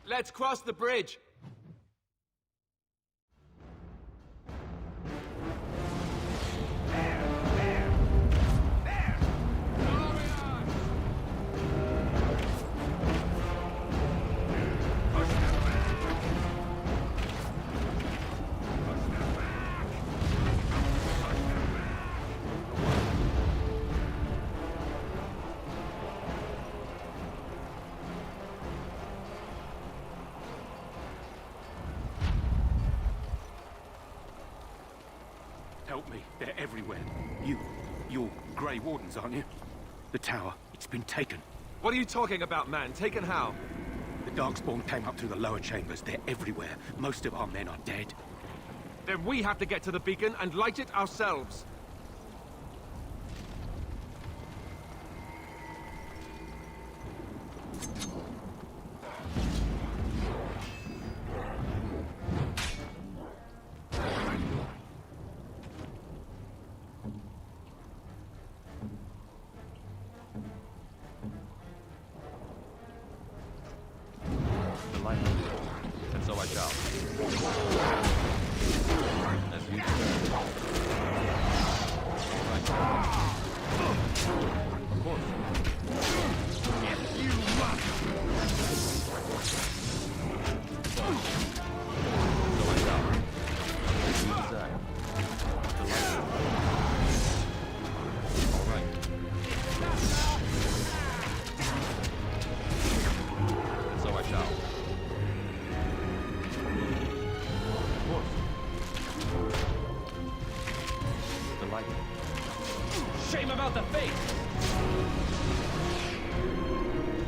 Let's cross the bridge. Help me. They're everywhere. You're Grey Wardens, aren't you? The tower, it's been taken. What are you talking about, man? Taken how? The Darkspawn came up through the lower chambers. They're everywhere. Most of our men are dead. Then we have to get to the beacon and light it ourselves. And so I shall. As you say. Right. Of course. You must. So I shall. As you desire. Delightful. All right. And so I shall. Shame about the face!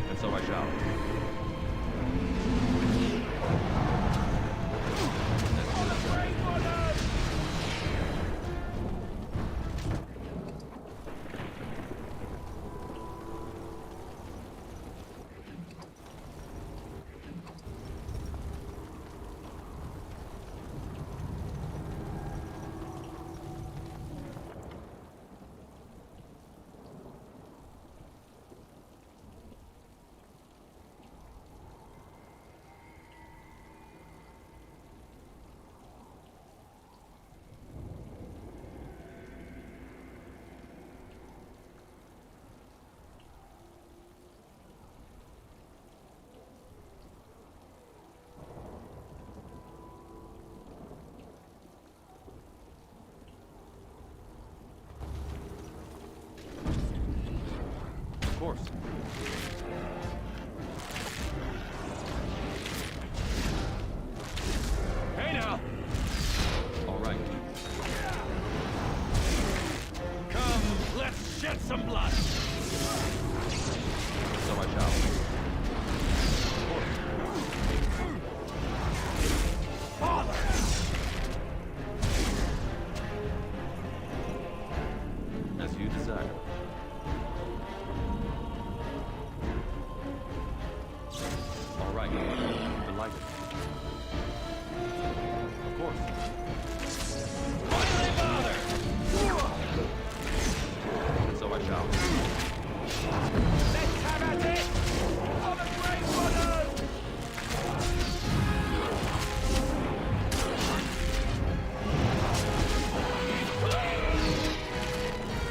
And so I shall. Of course. Hey now! All right. Come, let's shed some blood! So I shall. As you desire. All right. Delighted. Of course. Why bother? And so I shall. Let's have at it! On the Grey Runners!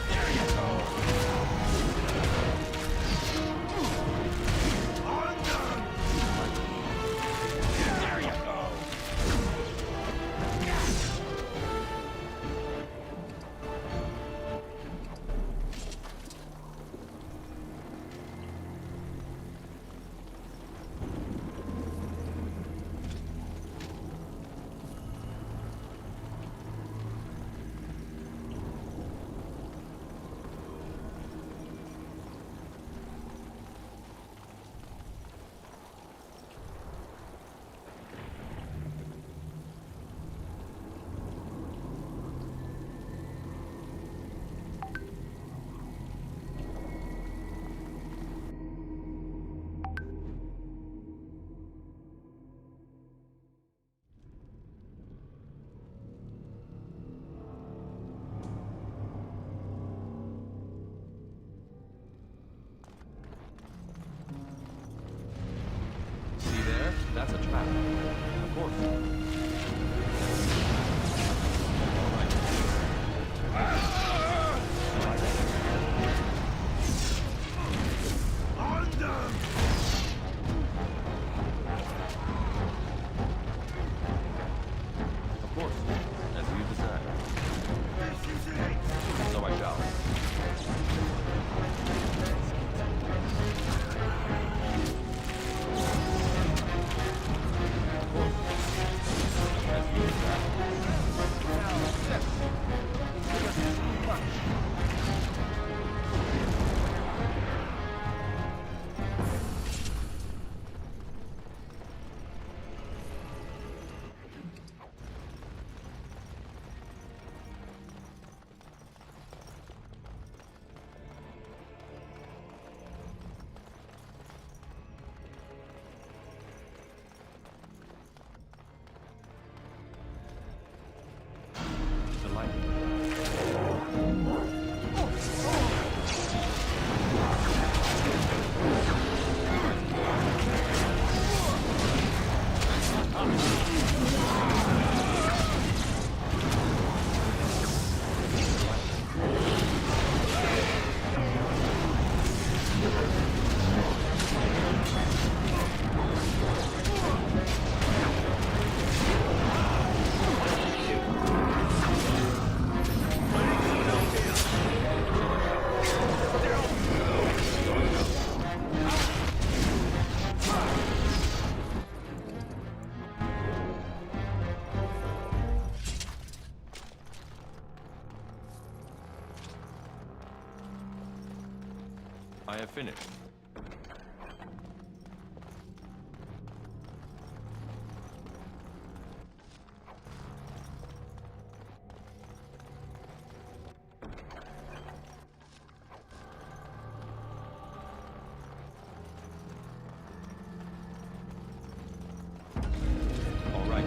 There you go! On them! There you go! See there? That's a trap. Of course. All right. On them! Of course. As you desire. This is it! So I shall. Of course. As you desire. Now, this is just too much. I have finished. All right.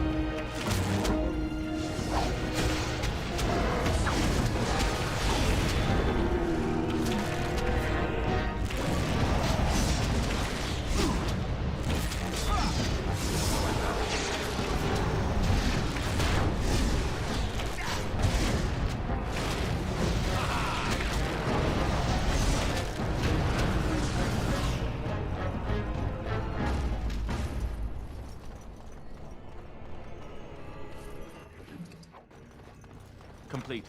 Complete.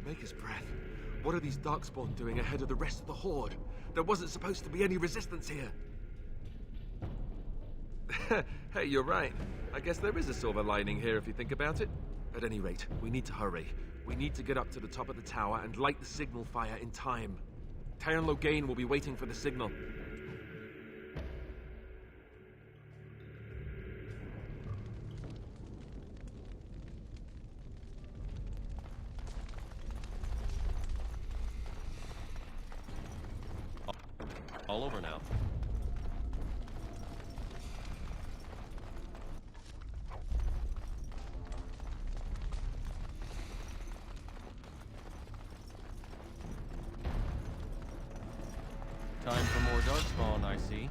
Maker's breath. What are these Darkspawn doing ahead of the rest of the Horde? There wasn't supposed to be any resistance here. Hey, you're right. I guess there is a silver lining here if you think about it. At any rate, we need to hurry. We need to get up to the top of the tower and light the signal fire in time. Tyron Loghain will be waiting for the signal. All over now. Time for more Darkspawn, I see.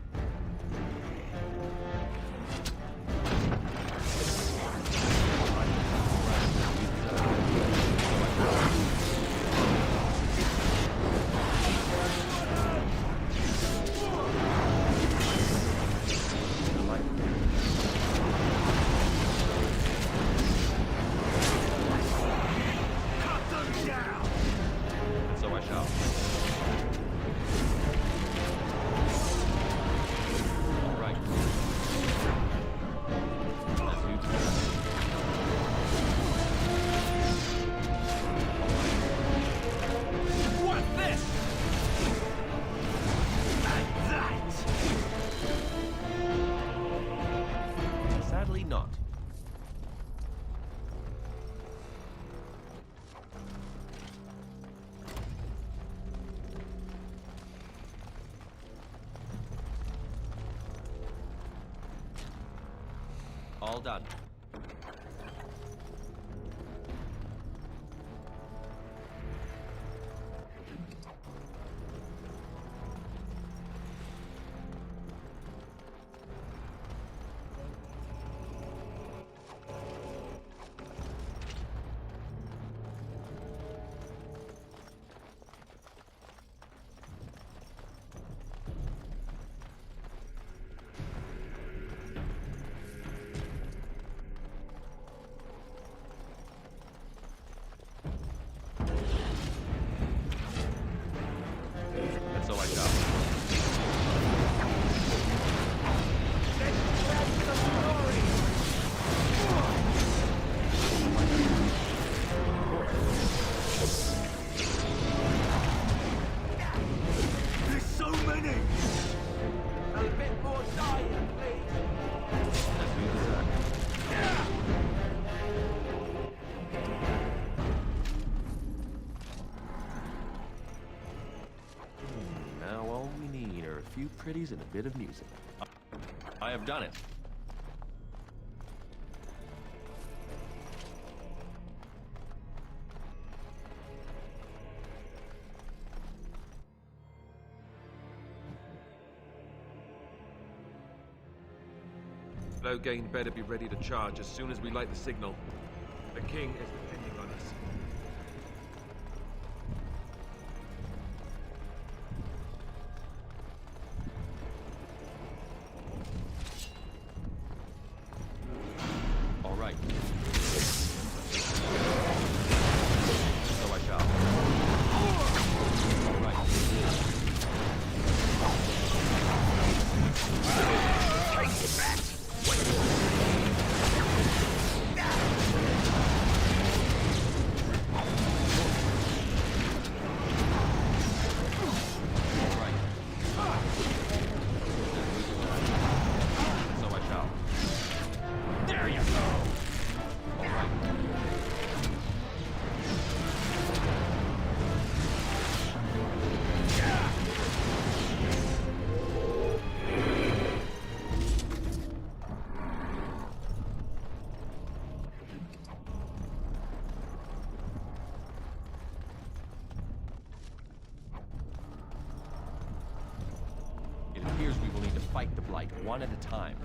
So I shall. All right. As you do. What's this? And that! Sadly not. All done. And so I shall. There's so many! A bit more dire, please. As we desire. Now all we need are a few pretties and a bit of music. I have done it. Loghain better be ready to charge as soon as we light the signal. The king is depending on us. All right. So I shall. All right. All right. So I shall. There you go! All right. It appears we will need to fight the Blight one at a time.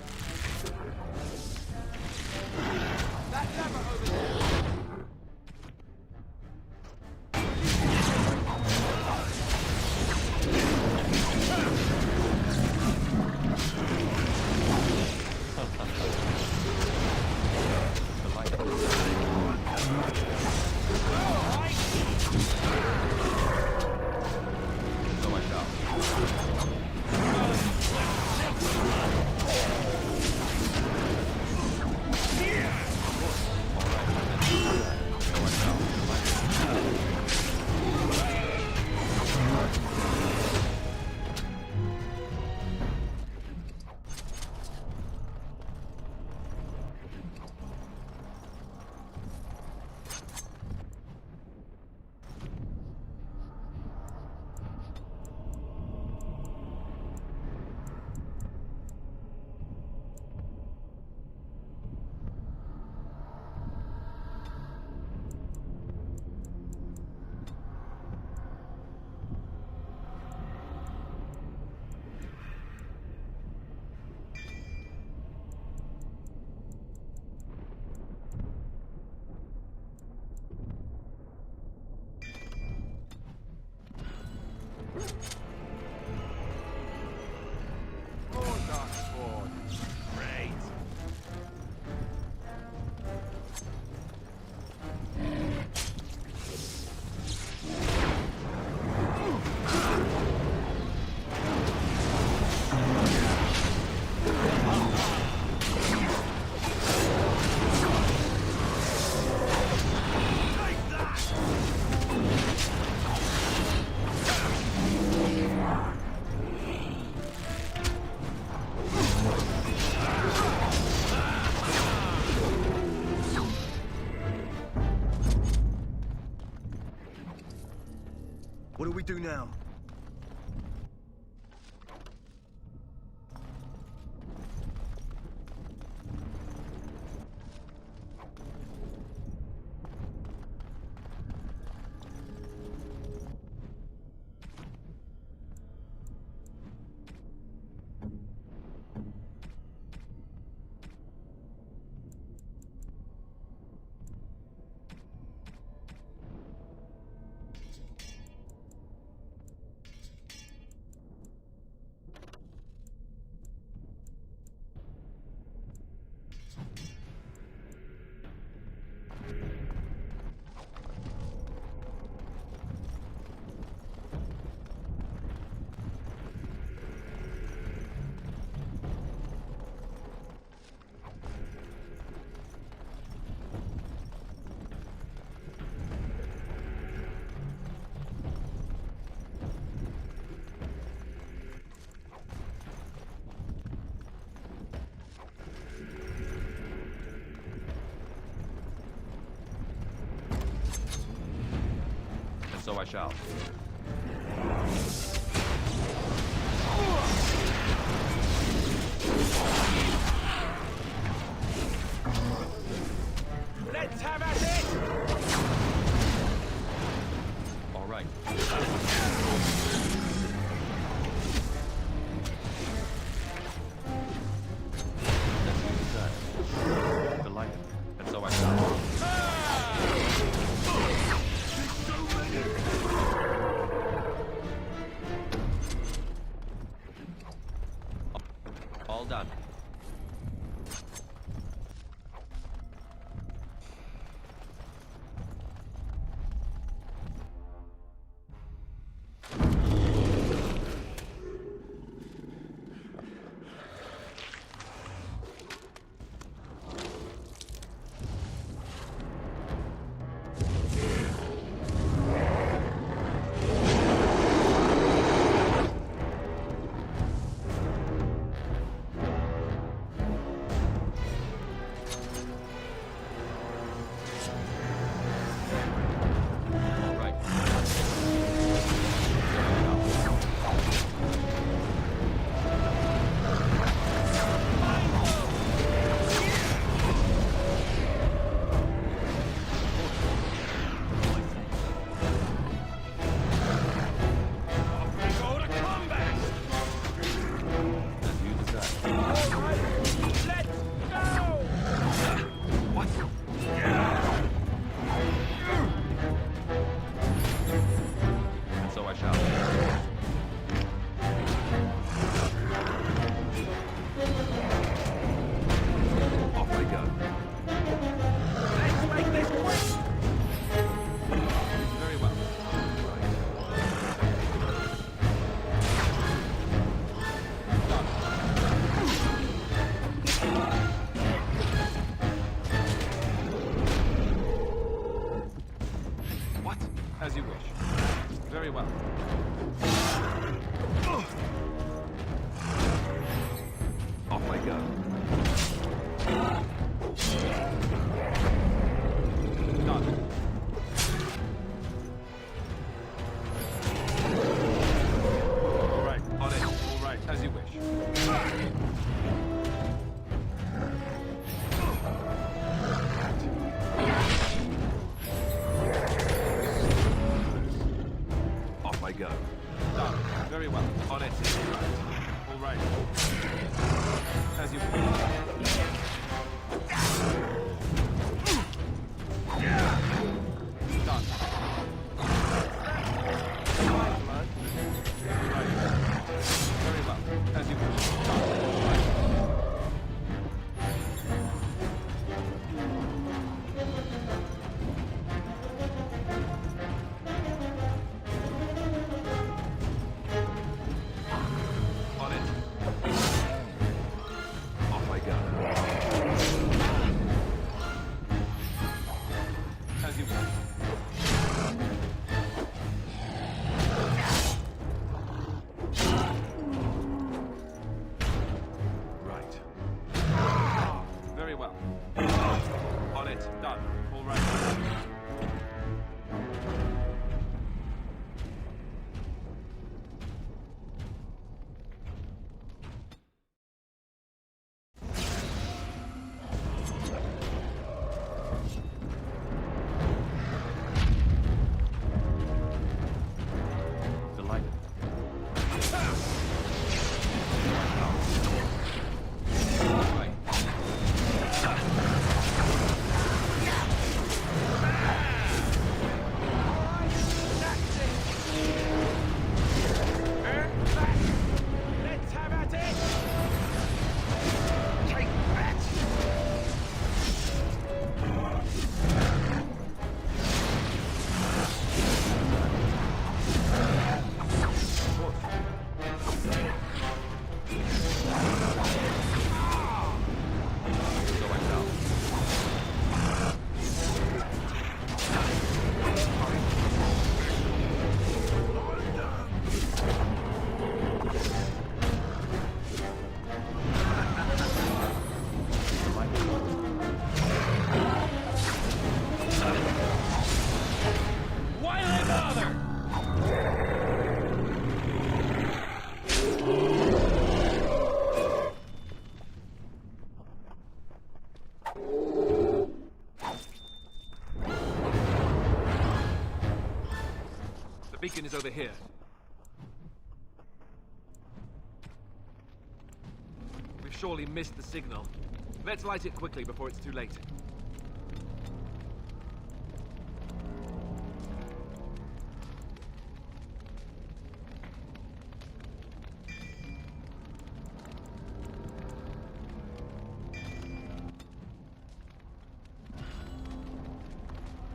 That lever over there! The light. we do now? So I shall. Let's have at it! All right. Delighted. And so I shall. All done. As you wish. Very well. Off I go. Done. All right, on it. All right, as you wish. Off I go. Done. Very well. On it. All right. As you wish. Done. Right. Very well. As you wish. On it. Off I go. As you wish. Right. Very well. On it. Done. All right. beacon is over here. We've surely missed the signal. Let's light it quickly before it's too late.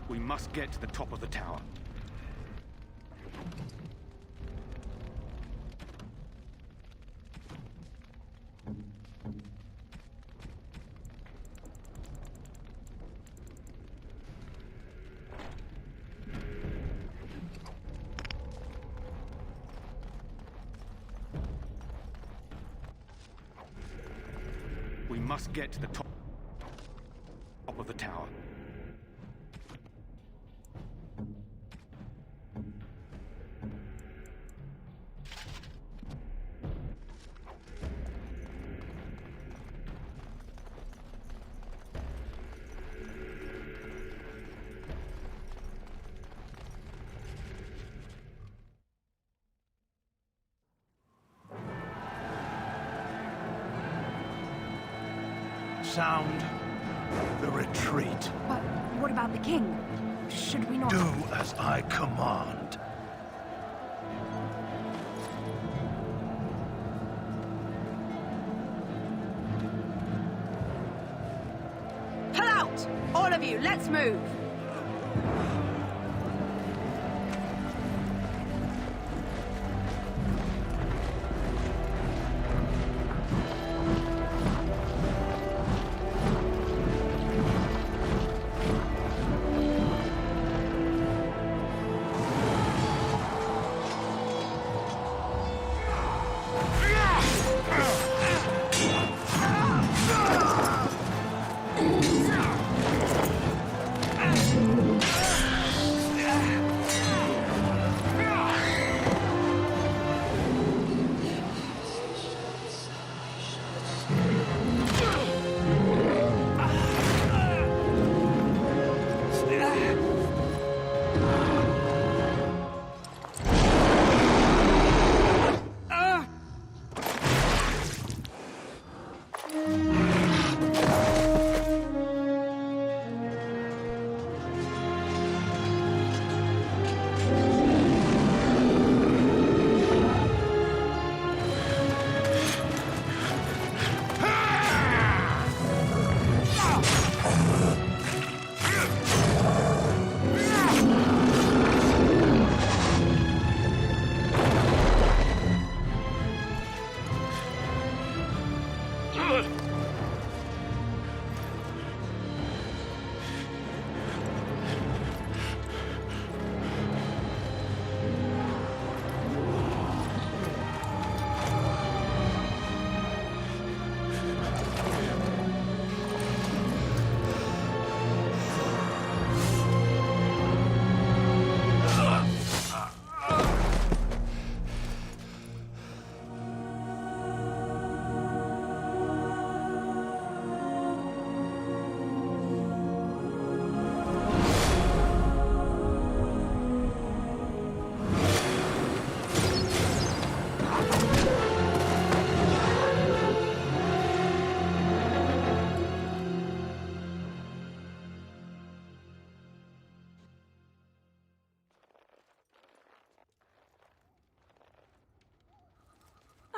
We must get to the top of the tower. We must get to the top of the tower. Sound the retreat. But what about the king? Should we not... Do as I command. Pull out! All of you, let's move!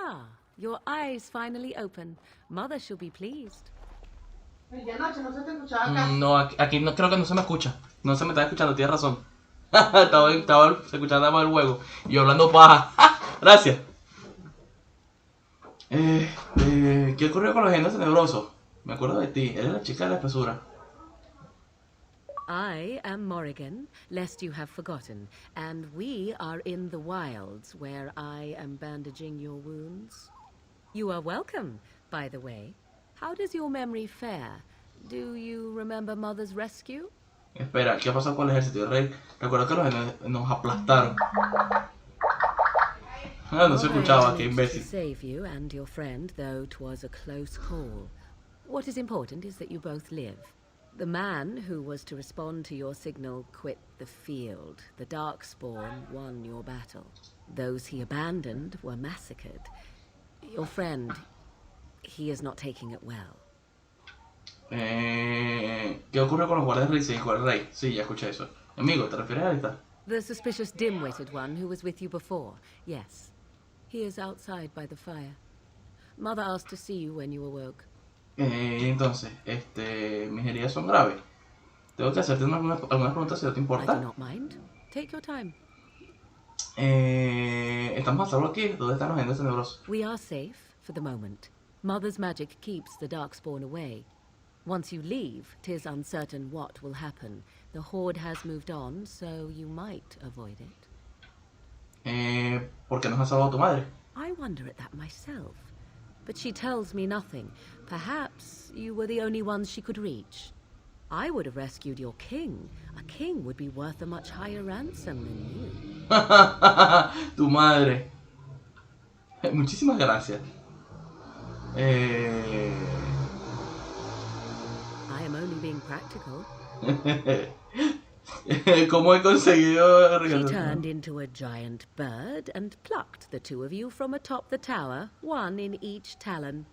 Ah, your eyes finally open. Mother shall be pleased. No, aquí no creo que no se me escucha. No se me está escuchando, tienes razón. estaba escuchando más el juego. Y yo hablando paja. Gracias. ¿Qué ocurrió con los genes tenebrosos? Me acuerdo de ti, eres la chica de la espesura. I am Morrigan, lest you have forgotten, and we are in the wilds where I am bandaging your wounds. You are welcome, by the way. How does your memory fare? Do you remember Mother's rescue? Espera, ¿qué pasó con el ejército del rey? Recuerdo que los genes nos aplastaron. Ah, no se escuchaba, qué imbécil. Save you and your friend, though 'twas a close call. What is important is that you both live. The man who was to respond to your signal quit the field. The Darkspawn won your battle. Those he abandoned were massacred. Your friend, he is not taking it well. ¿Qué ocurre con los guardias rey? Sí, con el rey. Sí, ya escuché eso. Amigo, ¿te refieres a esta? The suspicious dim-witted one who was with you before. Yes. He is outside by the fire. Mother asked to see you when you awoke. Entonces, mis heridas son graves. Tengo que hacerte algunas preguntas si no te I importa. do not mind. Take your time. Estamos a salvo aquí. ¿Dónde están los agentes tenebrosos? We are safe for the moment. Mother's magic keeps the Darkspawn away. Once you leave, 'tis uncertain what will happen. The Horde has moved on, so you might avoid it. ¿Por qué nos ha salvado tu madre? I wonder at that myself. But she tells me nothing. Perhaps you were the only ones she could reach. I would have rescued your king. A king would be worth a much higher ransom than you. Tu madre. Muchísimas gracias. I am only being practical. ¿Cómo he conseguido She turned into a giant bird and plucked the two of you from atop the tower, one in each talon.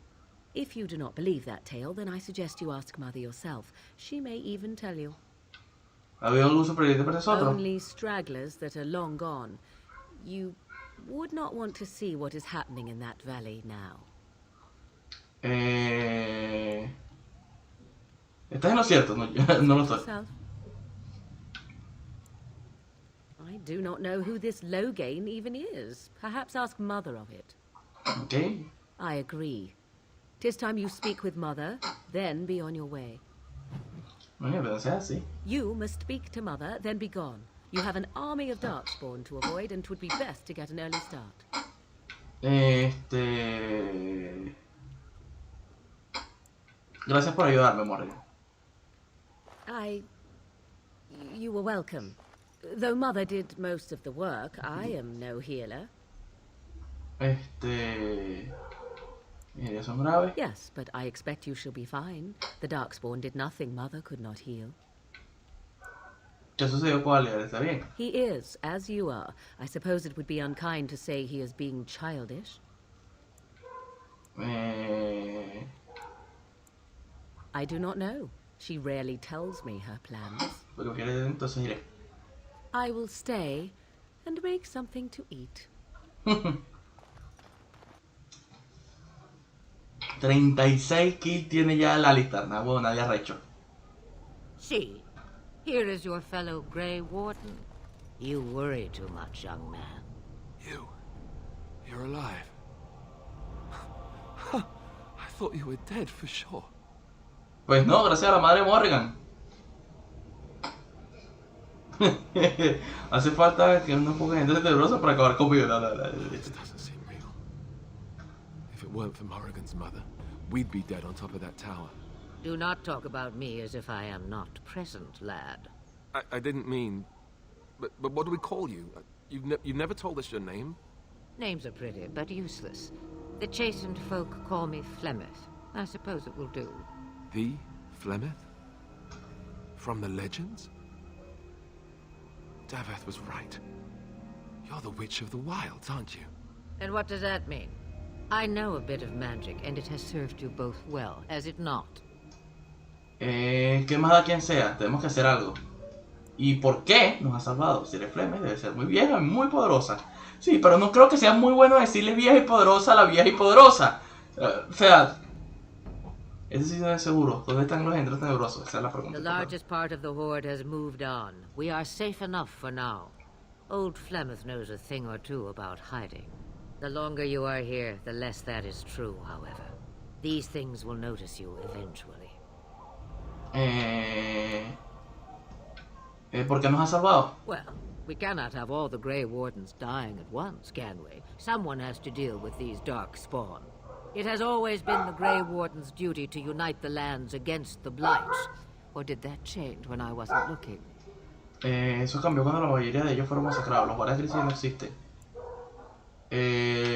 If you do not believe that tale, then I suggest you ask Mother yourself. She may even tell you. ¿Ha habido algún superviviente para nosotros? Only stragglers that are long gone. You would not want to see what is happening in that valley now. ¿Estás en lo cierto? No, no lo estoy. Yourself. I do not know who this Loghain even is. Perhaps ask Mother of it. Ok. I agree. 'Tis time you speak with Mother, then be on your way. Oye, pero no sea así. You must speak to Mother, then be gone. You have an army of Darkspawn to avoid, and 'twould be best to get an early start. Gracias por ayudarme, Morgan. You were welcome. Though Mother did most of the work, I am no healer. Mis heridas son graves. Yes, but I expect you shall be fine. The Darkspawn did nothing Mother could not heal. ¿Qué sucedió con Alier? ¿Está bien? He is, as you are. I suppose it would be unkind to say he is being childish. I do not know. She rarely tells me her plans. Pero quiere, entonces iré. I will stay and make something to eat. 36 kills tiene ya la lista. Nada, bueno, nadie arrecho. See, here is your fellow Grey Warden. You worry too much, young man. You're alive. I thought you were dead for sure. Pues no, gracias a la madre Morrigan. Hace falta que una poca gente tenebrosa para acabar conmigo. This doesn't seem real. If it weren't for Morrigan's mother, we'd be dead on top of that tower. Do not talk about me as if I am not present, lad. I didn't mean... But what do we call you? You've never told us your name? Names are pretty, but useless. The chastened folk call me Flemeth. I suppose it will do. The Flemeth? From the legends? Daveth was right. You're the Witch of the Wilds, aren't you? And what does that mean? I know a bit of magic, and it has served you both well, has it not? ¿Qué más da quien sea? Tenemos que hacer algo. ¿Y por qué nos ha salvado? Si eres Flemeth, debe ser muy vieja y muy poderosa. Sí, pero no creo que sea muy bueno decirle vieja y poderosa a la vieja y poderosa. O sea, ese sí no es seguro. ¿Dónde están los engendros tenebrosos? Esa es la pregunta. The largest part of the Horde has moved on. We are safe enough for now. Old Flemeth knows a thing or two about hiding. The longer you are here, the less that is true, however. These things will notice you eventually. ¿Por qué nos ha salvado? Well, we cannot have all the Grey Wardens dying at once, can we? Someone has to deal with these dark spawn. It has always been the Grey Warden's duty to unite the lands against the Blights. Or did that change when I wasn't looking? Eso cambió cuando la mayoría de ellos fueron masacrados. Los guardias grises ya no existen.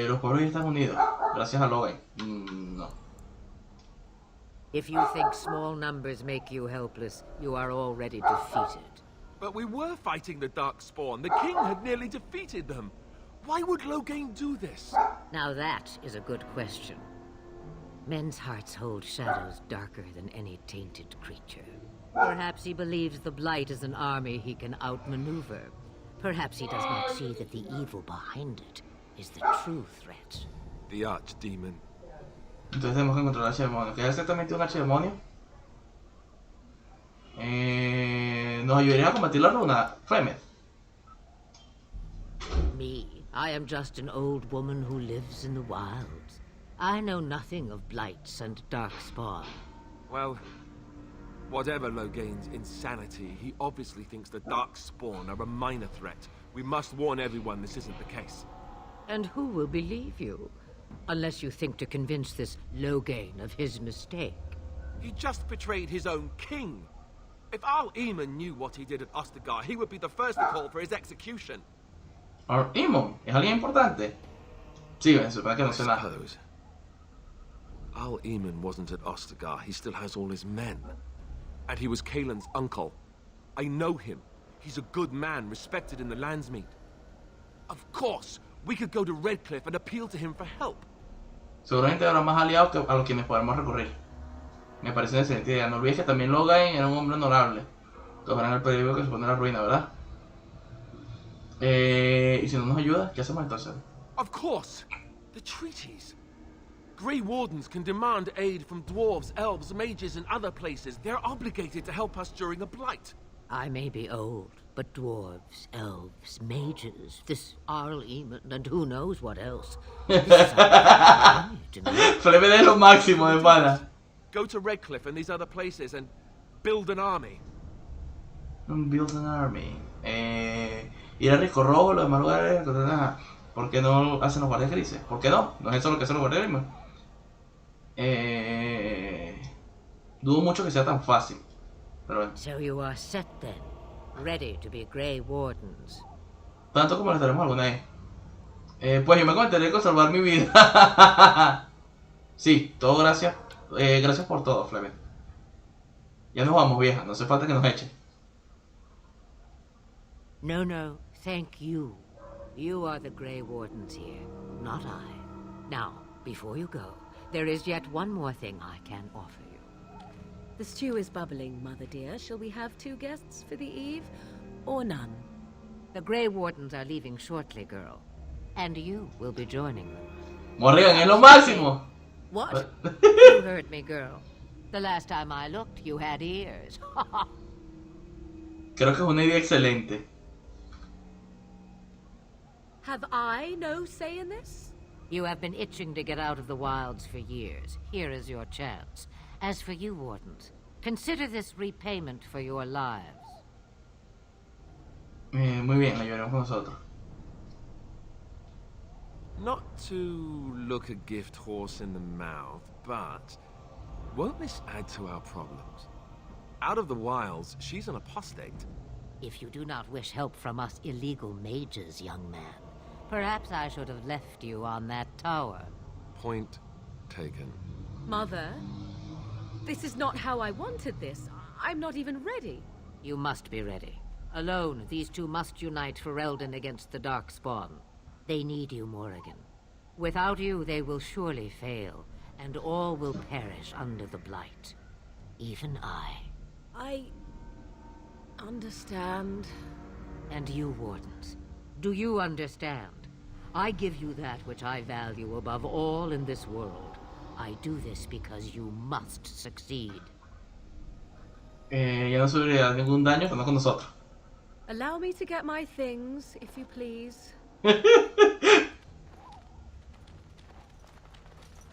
Los pueblos ya están unidos. Gracias a Logan. No. If you think small numbers make you helpless, you are already defeated. But we were fighting the Darkspawn. The king had nearly defeated them. Why would Loghain do this? Now that is a good question. Men's hearts hold shadows darker than any tainted creature. Perhaps he believes the Blight is an army he can outmaneuver. Perhaps he does not see that the evil behind it is the true threat. The archdemon. Entonces tenemos que encontrar al archidemonio. ¿Qué es exactamente un archidemonio? Nos ayudaría a combatir la runa, Flemeth. Me, I am just an old woman who lives in the wilds. I know nothing of blights and darkspawn. Well, whatever Loghain's insanity, he obviously thinks the Darkspawn are a minor threat. We must warn everyone this isn't the case. And who will believe you? Unless you think to convince this Loghain of his mistake. He just betrayed his own king. If Al Eamon knew what he did at Ostagar, he would be the first to call for his execution. Al Eamon, ¿es alguien importante? Sí, me supone que no sé nada. Suppose. Al Eamon wasn't at Ostagar. He still has all his men. And he was Kaelin's uncle. I know him. He's a good man, respected in the Landsmeet. Of course, we could go to Redcliffe and appeal to him for help. Seguramente habrá más aliados que a los quienes podamos recurrir. Me parece una excelente idea. No olvides que también Loghain era un hombre honorable. Todos verán el peligro que supone la ruina, ¿verdad? Y si no nos ayuda, ¿qué hacemos entonces? Of course! The treaties! Grey Wardens can demand aid from dwarves, elves, mages, and other places. They're obligated to help us during a blight. I may be old, but dwarves, elves, mages, this Arl Eamon, and who knows what else. Flemeth es lo máximo, de pana. Go to Redcliffe and these other places and build an army. Build an army. Ir a Risco Rojo, los demás lugares. ¿Por qué no hacen los guardias grises? ¿Por qué no? No es eso lo que hacen los guardias grises. Dudo mucho que sea tan fácil. Pero bueno. So you are set then, ready to be Grey Wardens. Tanto como lo estaremos alguna vez. Pues yo me comentaré con salvar mi vida. Sí, todo gracias. Gracias por todo, Flemeth. Ya nos vamos, vieja. No hace falta que nos eche. No, no, thank you. You are the Grey Wardens here, not I. Now, before you go, there is yet one more thing I can offer you. The stew is bubbling, Mother dear. Shall we have 2 guests for the eve, or none? The Grey Wardens are leaving shortly, girl. And you will be joining them. Morrigan es lo máximo. What? You heard me, girl. The last time I looked, you had ears. Creo que es una idea excelente. Have I no say in this? You have been itching to get out of the wilds for years. Here is your chance. As for you, Wardens, consider this repayment for your lives. Muy bien, la llevaremos con nosotros. Not to look a gift horse in the mouth, but won't this add to our problems? Out of the wilds, she's an apostate. If you do not wish help from us illegal mages, young man, perhaps I should have left you on that tower. Point taken. Mother, this is not how I wanted this. I'm not even ready. You must be ready. Alone, these two must unite for Eldon against the Darkspawn. They need you, Morrigan. Without you, they will surely fail, and all will perish under the Blight. Even I understand. And you, Wardens, do you understand? I give you that which I value above all in this world. I do this because you must succeed. Ya no sufrirá ningún daño estando con nosotros. Allow me to get my things, if you please.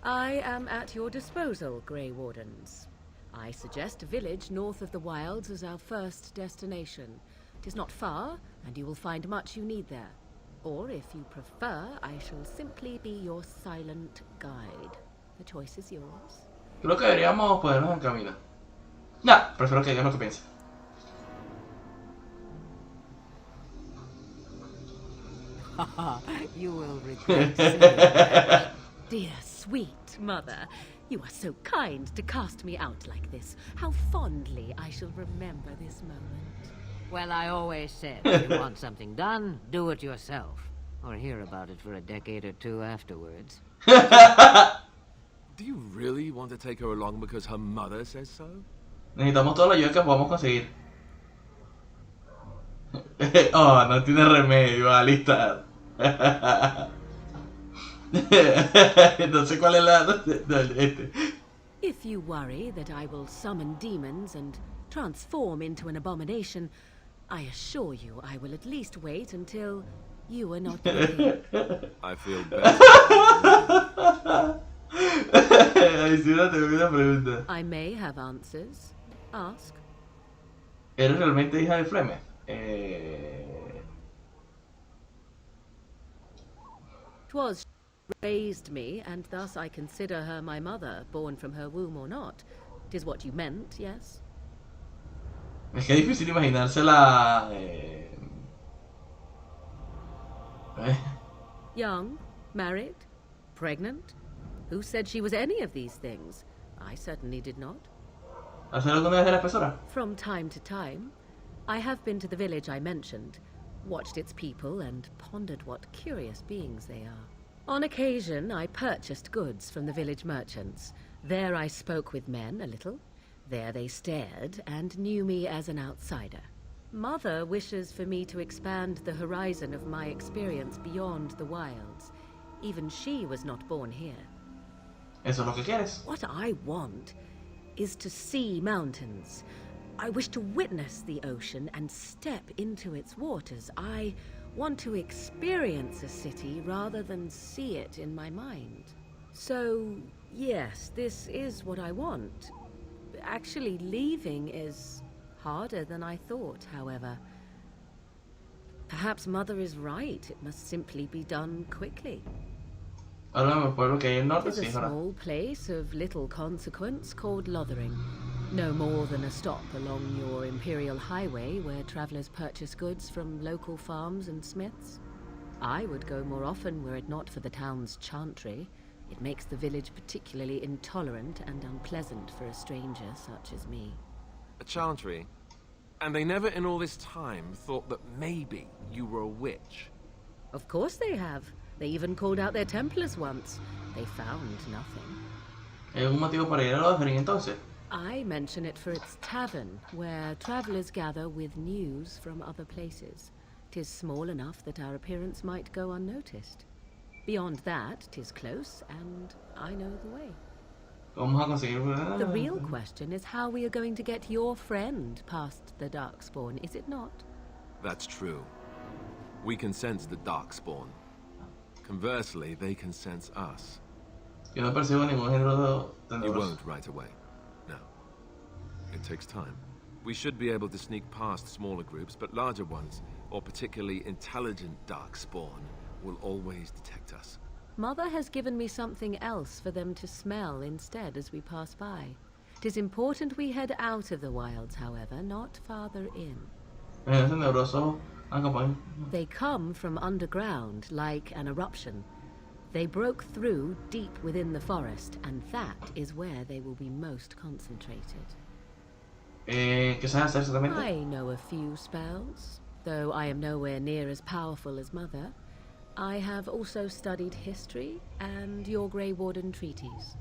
I am at your disposal, Grey Wardens. I suggest a village north of the wilds as our first destination. It is not far, and you will find much you need there. Or, if you prefer, I shall simply be your silent guide. The choice is yours. Creo que deberíamos ponernos en camino. Nah, prefiero que digas lo que piense. You will regret saying that. Dear, sweet mother, You are so kind to cast me out like this. How fondly I shall remember this moment. Well, I always said, if you want something done, do it yourself. Or hear about it for a decade or two afterwards. Do you really want to take her along because her mother says so? Necesitamos toda la ayuda que podamos conseguir. Oh, no tiene remedio, Alistar. No sé cuál es la... If you worry that I will summon demons and transform into an abomination, I assure you I will at least wait until you are not ready. I feel better. Una pregunta. I may have answers. Ask. ¿Eres realmente hija de Flemeth? Twas she raised me, and thus I consider her my mother, born from her womb or not. 'Tis what you meant, yes? Es que es difícil imaginársela. Young, married, pregnant? Who said she was any of these things? I certainly did not. ¿Hacer alguna vez de la espesora? From time to time, I have been to the village I mentioned, watched its people, and pondered what curious beings they are. On occasion, I purchased goods from the village merchants. There I spoke with men a little. There they stared and knew me as an outsider. Mother wishes for me to expand the horizon of my experience beyond the wilds. Even she was not born here. Eso es lo que quieres. What I want is to see mountains. I wish to witness the ocean and step into its waters. I want to experience a city rather than see it in my mind. So, yes, this is what I want. Actually, leaving is harder than I thought, however. Perhaps Mother is right. It must simply be done quickly. Háblame del pueblo que hay en el norte, It's a sí, ¿verdad? small place of little consequence called Lothering. No more than a stop along your imperial highway where travelers purchase goods from local farms and smiths. I would go more often were it not for the town's chantry. It makes the village particularly intolerant and unpleasant for a stranger such as me. A chantry? And they never in all this time thought that maybe you were a witch? Of course they have. They even called out their Templars once. They found nothing. ¿Hay algún motivo para ir a Lothering entonces? I mention it for its tavern, where travelers gather with news from other places. 'Tis small enough that our appearance might go unnoticed. Beyond that, 'tis close, and I know the way. Vamos a conseguir... The real question is how we are going to get your friend past the Darkspawn, is it not? That's true. We can sense the Darkspawn. Conversely, they can sense us. Yo no percibo ningún género You tenebroso. won't right away. No. It takes time. We should be able to sneak past smaller groups, but larger ones, or particularly intelligent Darkspawn, will always detect us. Mother has given me something else for them to smell instead as we pass by. 'Tis important we head out of the wilds, however, not farther in. Es tenebroso. They come from underground, like an eruption. They broke through deep within the forest, and that is where they will be most concentrated. ¿Qué sabes hacer exactamente? I know a few spells, though I am nowhere near as powerful as Mother. I have also studied history and your Grey Warden treaties.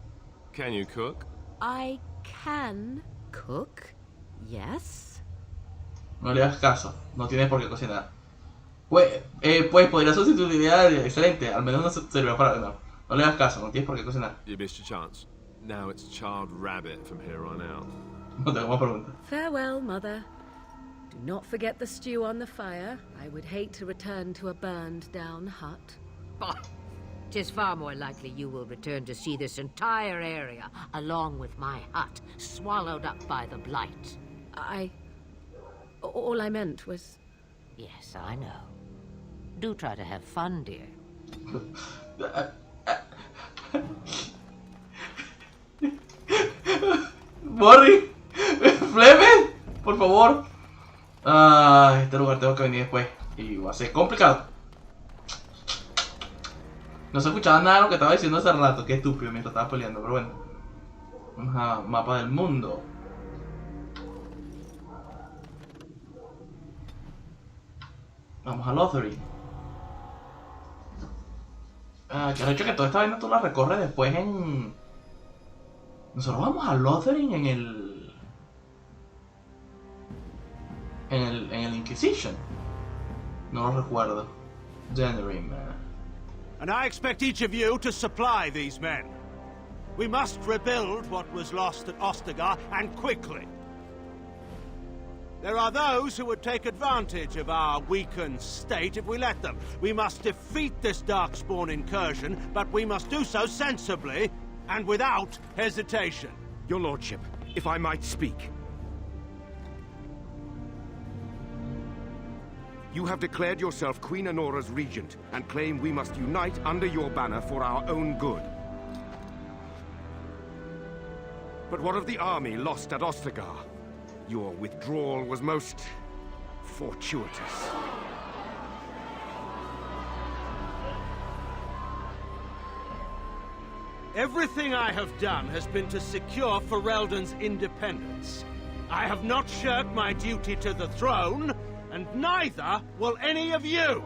Can you cook? I can cook, yes. No le hagas caso, no tienes por qué cocinar. Pues podría ser tu utilidad excelente, al menos no servirá para... No le hagas caso, no tienes por qué cocinar. You missed your chance. Now it's charred rabbit from here on out. No tengo más preguntas. Farewell, Mother. Do not forget the stew on the fire. I would hate to return to a burned-down hut. Bah! 'Tis far more likely you will return to see this entire area, along with my hut, swallowed up by the blight. All I meant was... Yes, I know. Do try to have fun, dear. Morri, Flemeth, por favor. Este lugar tengo que venir después y va a ser complicado. No se escuchaba nada de lo que estaba diciendo hace rato, qué estúpido mientras estaba peleando, pero bueno. Ajá, mapa del mundo. Vamos a Lothering. Que ha hecho que toda esta vaina tú la recorres después en... Nosotros vamos a Lothering en el... En el Inquisition. No lo recuerdo. January, man. And I expect each of you to supply these men. We must rebuild what was lost at Ostagar, and quickly. There are those who would take advantage of our weakened state if we let them. We must defeat this Darkspawn incursion, but we must do so sensibly and without hesitation. Your lordship, if I might speak. You have declared yourself Queen Honora's regent and claim we must unite under your banner for our own good. But what of the army lost at Ostagar? Your withdrawal was most fortuitous. Everything I have done has been to secure Ferelden's independence. I have not shirked my duty to the throne, and neither will any of you!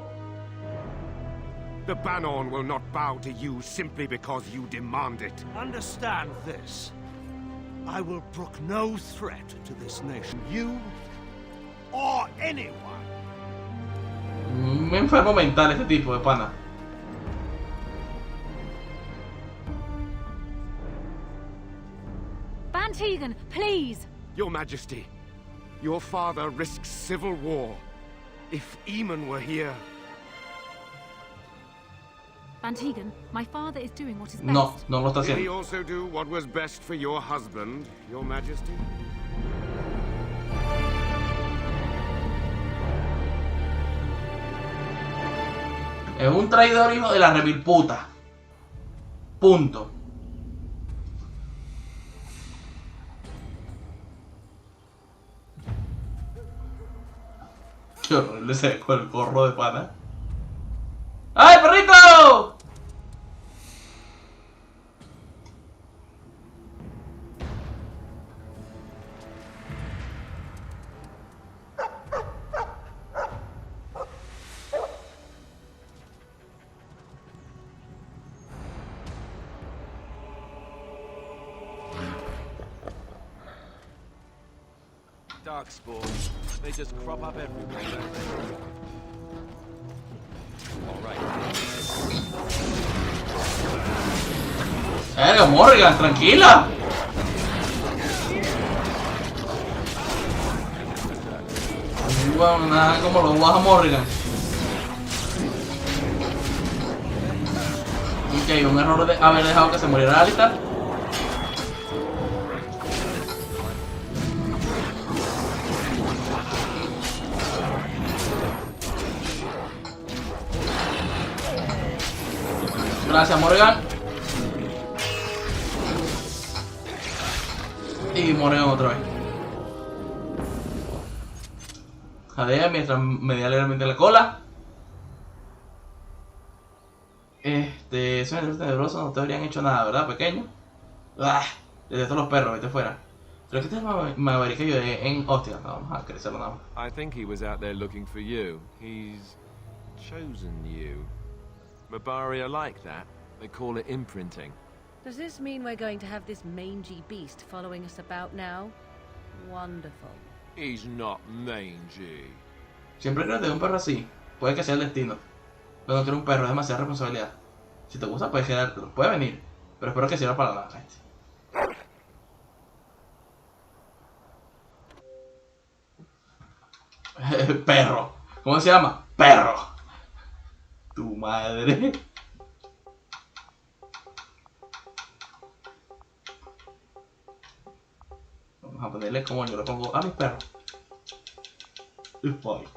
The Banon will not bow to you simply because you demand it. Understand this. I will brook no threat to this nation, you or anyone. Un enfermo mental este tipo de pana. Van Tegan, please! Your Majesty, your father risks civil war. If Eamon were here... Van Tegan, my father is doing what is best. No, no lo está Did he haciendo. also do what was best for your husband, your Majesty? Es un traidor, hijo de la remil puta. Punto. Qué horrible se ve con el gorro de pana. ¡Ay, perrito! Darkspawn. They just crop up everywhere, don't they? All right. Verga, Morrigan, tranquila. Bueno, nada como lo baja Morrigan. Ok, un error de haber dejado que se muriera Alistair. Gracias, Morrigan. Y Morrigan otra vez. Jadea mientras me da legalmente la cola. Esos energúmenos tenebrosos no te habrían hecho nada, ¿verdad, pequeño? ¡Ah! Detesto los perros, vete fuera. Creo que este es Maverick que ayudé en hostia. No, vamos a crecerlo nada más. I think he was out there looking for you. He's chosen you. Mabari are like that. They call it imprinting. Does this mean we're going to have this mangy beast following us about now? Wonderful. He's not mangy. Siempre creo que de un perro así. Puede que sea el destino. Pero no quiero un perro, es demasiada responsabilidad. Si te gusta, puedes quedártelo. Puede venir. Pero espero que sirva para nada, gente. Perro. ¿Cómo se llama? Perro. Tu madre. Vamos a ponerle como yo le pongo a mis perros. Bye.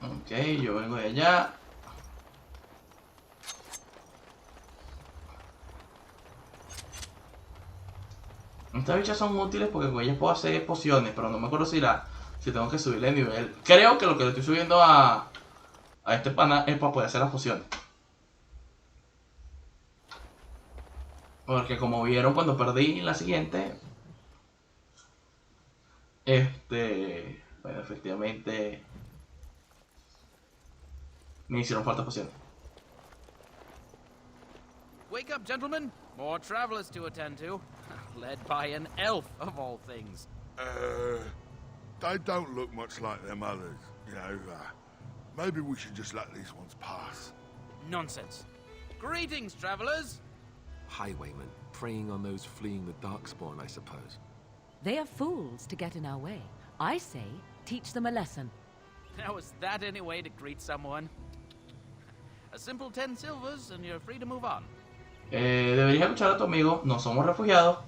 Ok, yo vengo de allá. Estas bichas son útiles porque con ellas puedo hacer pociones, pero no me acuerdo si tengo que subirle de nivel. Creo que lo que le estoy subiendo a a este pana es para poder hacer las fusiones. Porque como vieron cuando perdí la siguiente, bueno, efectivamente me hicieron falta pociones. Wake up, gentlemen. More travelers to attend to. Led by an elf, of all things. They don't look much like them others, you know. Maybe we should just let these ones pass. Nonsense. Greetings, travelers. Highwaymen, preying on those fleeing the Darkspawn, I suppose. They are fools to get in our way. I say, teach them a lesson. Now, is that any way to greet someone? A simple 10 silvers and you're free to move on. Deberías escuchar a tu amigo, no somos refugiados.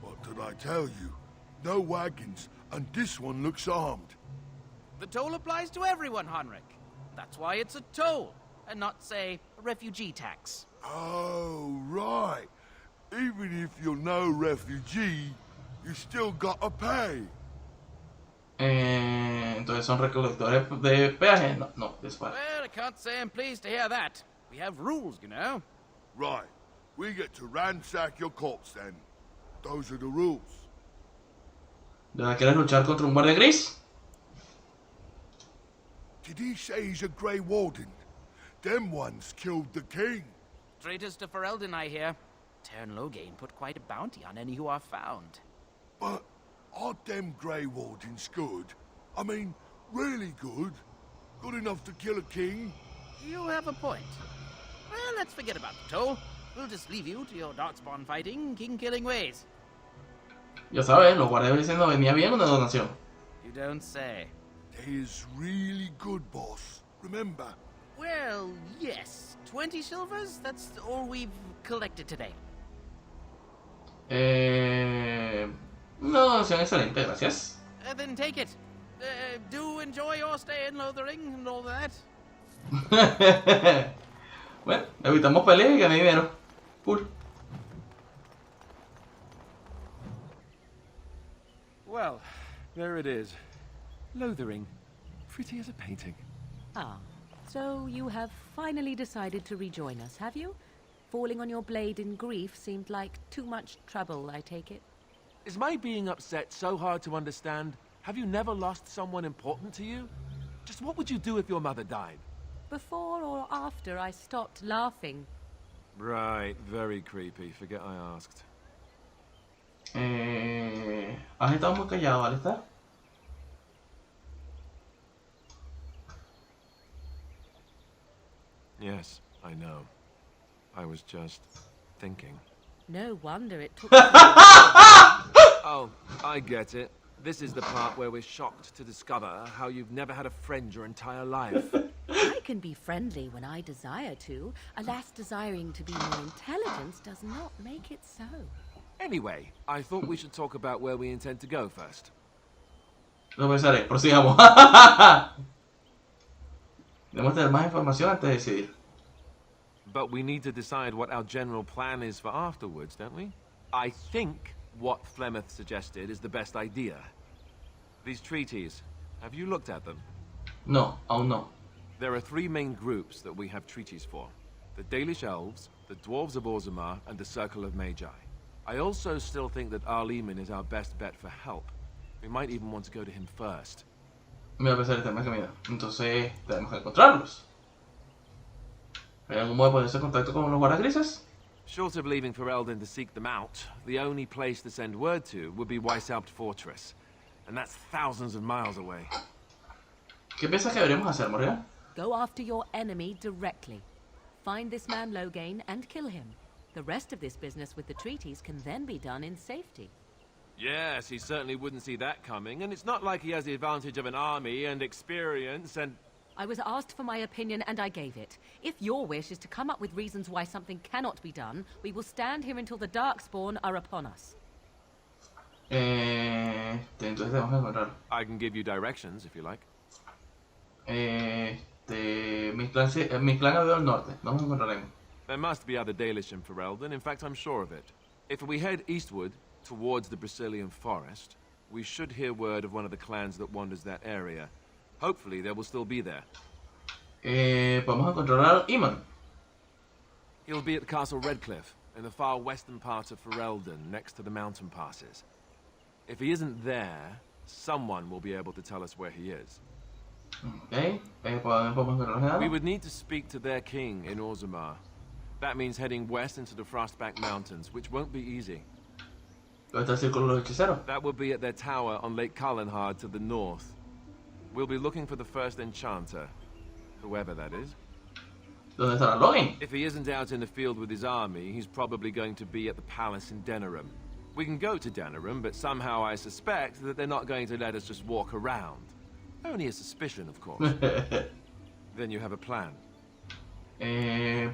What did I tell you? No wagons, and this one looks armed. The toll applies to everyone, Henrik. That's why it's a toll, and not, say, a refugee tax. Oh, right. Even if you're no refugee, you still gotta pay. Entonces son recolectores de peaje. No, dispara. Well, I can't say I'm pleased to hear that. We have rules, you know. Right. We get to ransack your corpse then. Those are the rules. ¿De verdad quieres luchar contra un guardia gris? Did he say he's a Grey Warden? Them ones killed the king. Traitors to Ferelden, I hear. Tern Loghain put quite a bounty on any who are found. But aren't them Grey Wardens good? I mean, really good? Good enough to kill a king? You have a point. Well, let's forget about the toll. We'll just leave you to your Darkspawn fighting, king-killing ways. Ya sabes, los guardias grises no venía bien una donación. You don't say. He's really good, boss. Remember? Well, yes. 20 silvers? That's all we've collected today. Una donación excelente, gracias. Then take it. Do enjoy your stay in Lothering and all that. Bueno, evitamos peleas y gané dinero. Cool. Well, there it is. Lothering. Pretty as a painting. Ah, so you have finally decided to rejoin us, have you? Falling on your blade in grief seemed like too much trouble, I take it. Is my being upset so hard to understand? Have you never lost someone important to you? Just what would you do if your mother died? Before or after I stopped laughing? Right, very creepy. Forget I asked. Has estado muy callado, Alistair. Yes, I know. I was just thinking. No wonder it took Oh, I get it. This is the part where we're shocked to discover how you've never had a friend your entire life. I can be friendly when I desire to. Alas, desiring to be more intelligent does not make it so. Anyway, I thought we should talk about where we intend to go first. Lo pensaré, prosigamos. Debemos tener más información antes de decidir. But we need to decide what our general plan is for afterwards, don't we? I think what Flemeth suggested is the best idea. These treaties, have you looked at them? No, aún no. There are three main groups that we have treaties for. The Dalish Elves, the Dwarves of Orzammar, and the Circle of Magi. I also still think that Arliman is our best bet for help. We might even want to go to him first. Me va a pensar el tema que mira. Entonces, tenemos que encontrarlos. ¿Hay algún modo de ponerse en contacto con los guardas grises? Short of leaving Ferelden to seek them out, the only place to send word to would be Weishaupt Fortress. And that's thousands of miles away. ¿Qué piensas que deberíamos hacer, Morgan? Go after your enemy directly. Find this man Loghain and kill him. The rest of this business with the treaties can then be done in safety. Yes, he certainly wouldn't see that coming, and it's not like he has the advantage of an army and experience and... I was asked for my opinion and I gave it. If your wish is to come up with reasons why something cannot be done, we will stand here until the Darkspawn are upon us. Entonces tenemos que encontrarlo. I can give you directions, if you like. Mi clan ha al norte. Nos encontraremos. There must be other Dalish in Ferelden. In fact, I'm sure of it. If we head eastward, towards the Brazilian forest, we should hear word of one of the clans that wanders that area. Hopefully, they will still be there. Podemos encontrar al Iman. He'll be at Castle Redcliffe, in the far western part of Ferelden, next to the mountain passes. If he isn't there, someone will be able to tell us where he is. Okay. Podemos encontrar We would need to speak to their king in Orzammar. That means heading west into the Frostback Mountains, which won't be easy. ¿Dónde está el círculo de los hechiceros? That will be at their tower on Lake Kallenhard to the north. We'll be looking for the first enchanter, whoever that is. ¿Dónde estará Login? If he isn't out in the field with his army, he's probably going to be at the palace in Denerim. We can go to Denerim, but somehow I suspect that they're not going to let us just walk around. Only a suspicion, of course. Then you have a plan.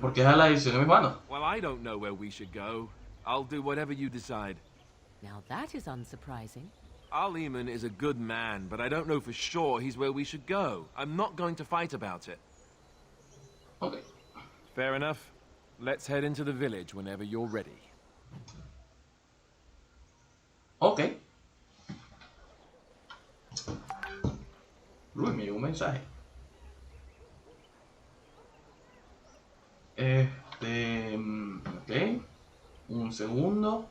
Porque es la decisión de mis manos. Well, I don't know where we should go. I'll do whatever you decide. Now that is unsurprising. Al-Eman is a good man, but I don't know for sure he's where we should go. I'm not going to fight about it. Okay. Fair enough. Let's head into the village whenever you're ready. Okay. Uy, me llegó un mensaje. Ok. Un segundo.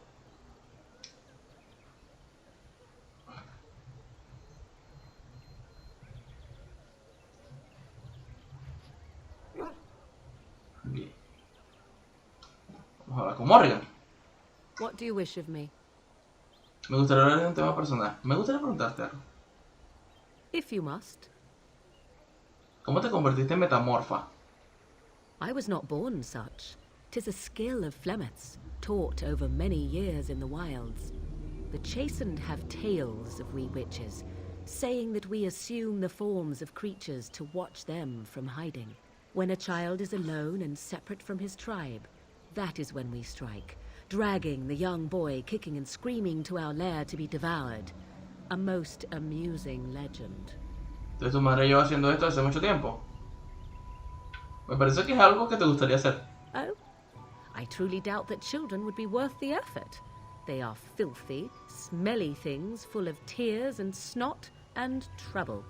Bien. Vamos a hablar con Morrigan. What do you wish of me? Me gustaría hablar de un tema personal. Me gustaría preguntarte algo. If you must. ¿Cómo te convertiste en metamorfa? I was not born such. 'Tis a skill of Flemeth's, taught over many years in the wilds. The chastened have tales of we witches, saying that we assume the forms of creatures to watch them from hiding. When a child is alone and separate from his tribe, that is when we strike, dragging the young boy kicking and screaming to our lair to be devoured. A most amusing legend. Entonces tu madre lleva haciendo esto hace mucho tiempo. Me parece que es algo que te gustaría hacer. Oh? I truly doubt that children would be worth the effort. They are filthy, smelly things full of tears and snot and trouble.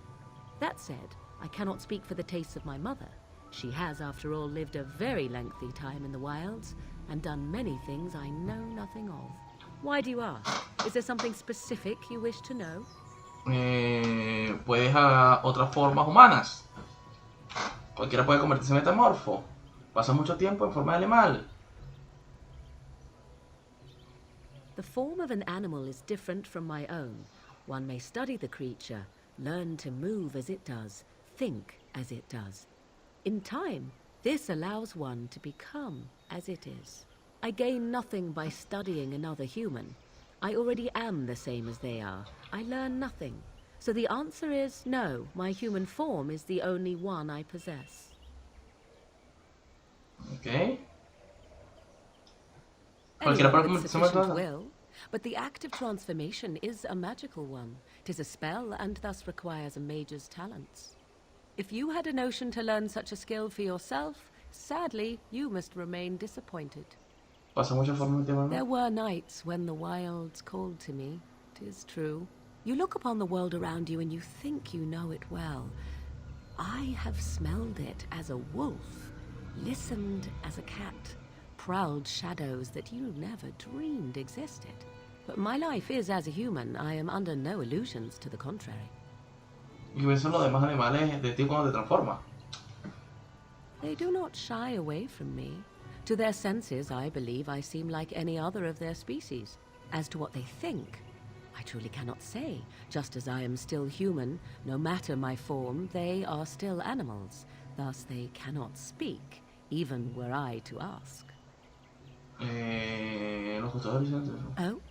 That said, I cannot speak for the tastes of my mother. She has, after all, lived a very lengthy time in the wilds and done many things I know nothing of. Why do you ask? Is there something specific you wish to know? Puedes a otras formas humanas. Cualquiera puede convertirse en metamorfo. Pasa mucho tiempo en forma de animal. The form of an animal is different from my own. One may study the creature, learn to move as it does, think as it does. In time, this allows one to become as it is. I gain nothing by studying another human. I already am the same as they are. I learn nothing. So the answer is no, my human form is the only one I possess. Okay. Anyone with sufficient will, but the act of transformation is a magical one. 'Tis a spell and thus requires a mage's talents. If you had a notion to learn such a skill for yourself, sadly, you must remain disappointed. Pasa mucha forma de There were nights when the wilds called to me, 'tis true. You look upon the world around you and you think you know it well. I have smelled it as a wolf, listened as a cat, prowled shadows that you never dreamed existed. But my life is as a human. I am under no illusions to the contrary. ¿Y ves los demás animales de ti cuando te transformas? They do not shy away from me. To their senses, I believe I seem like any other of their species. As to what they think, I truly cannot say. Just as I am still human, no matter my form, they are still animals. Thus they cannot speak, even were I to ask. Oh?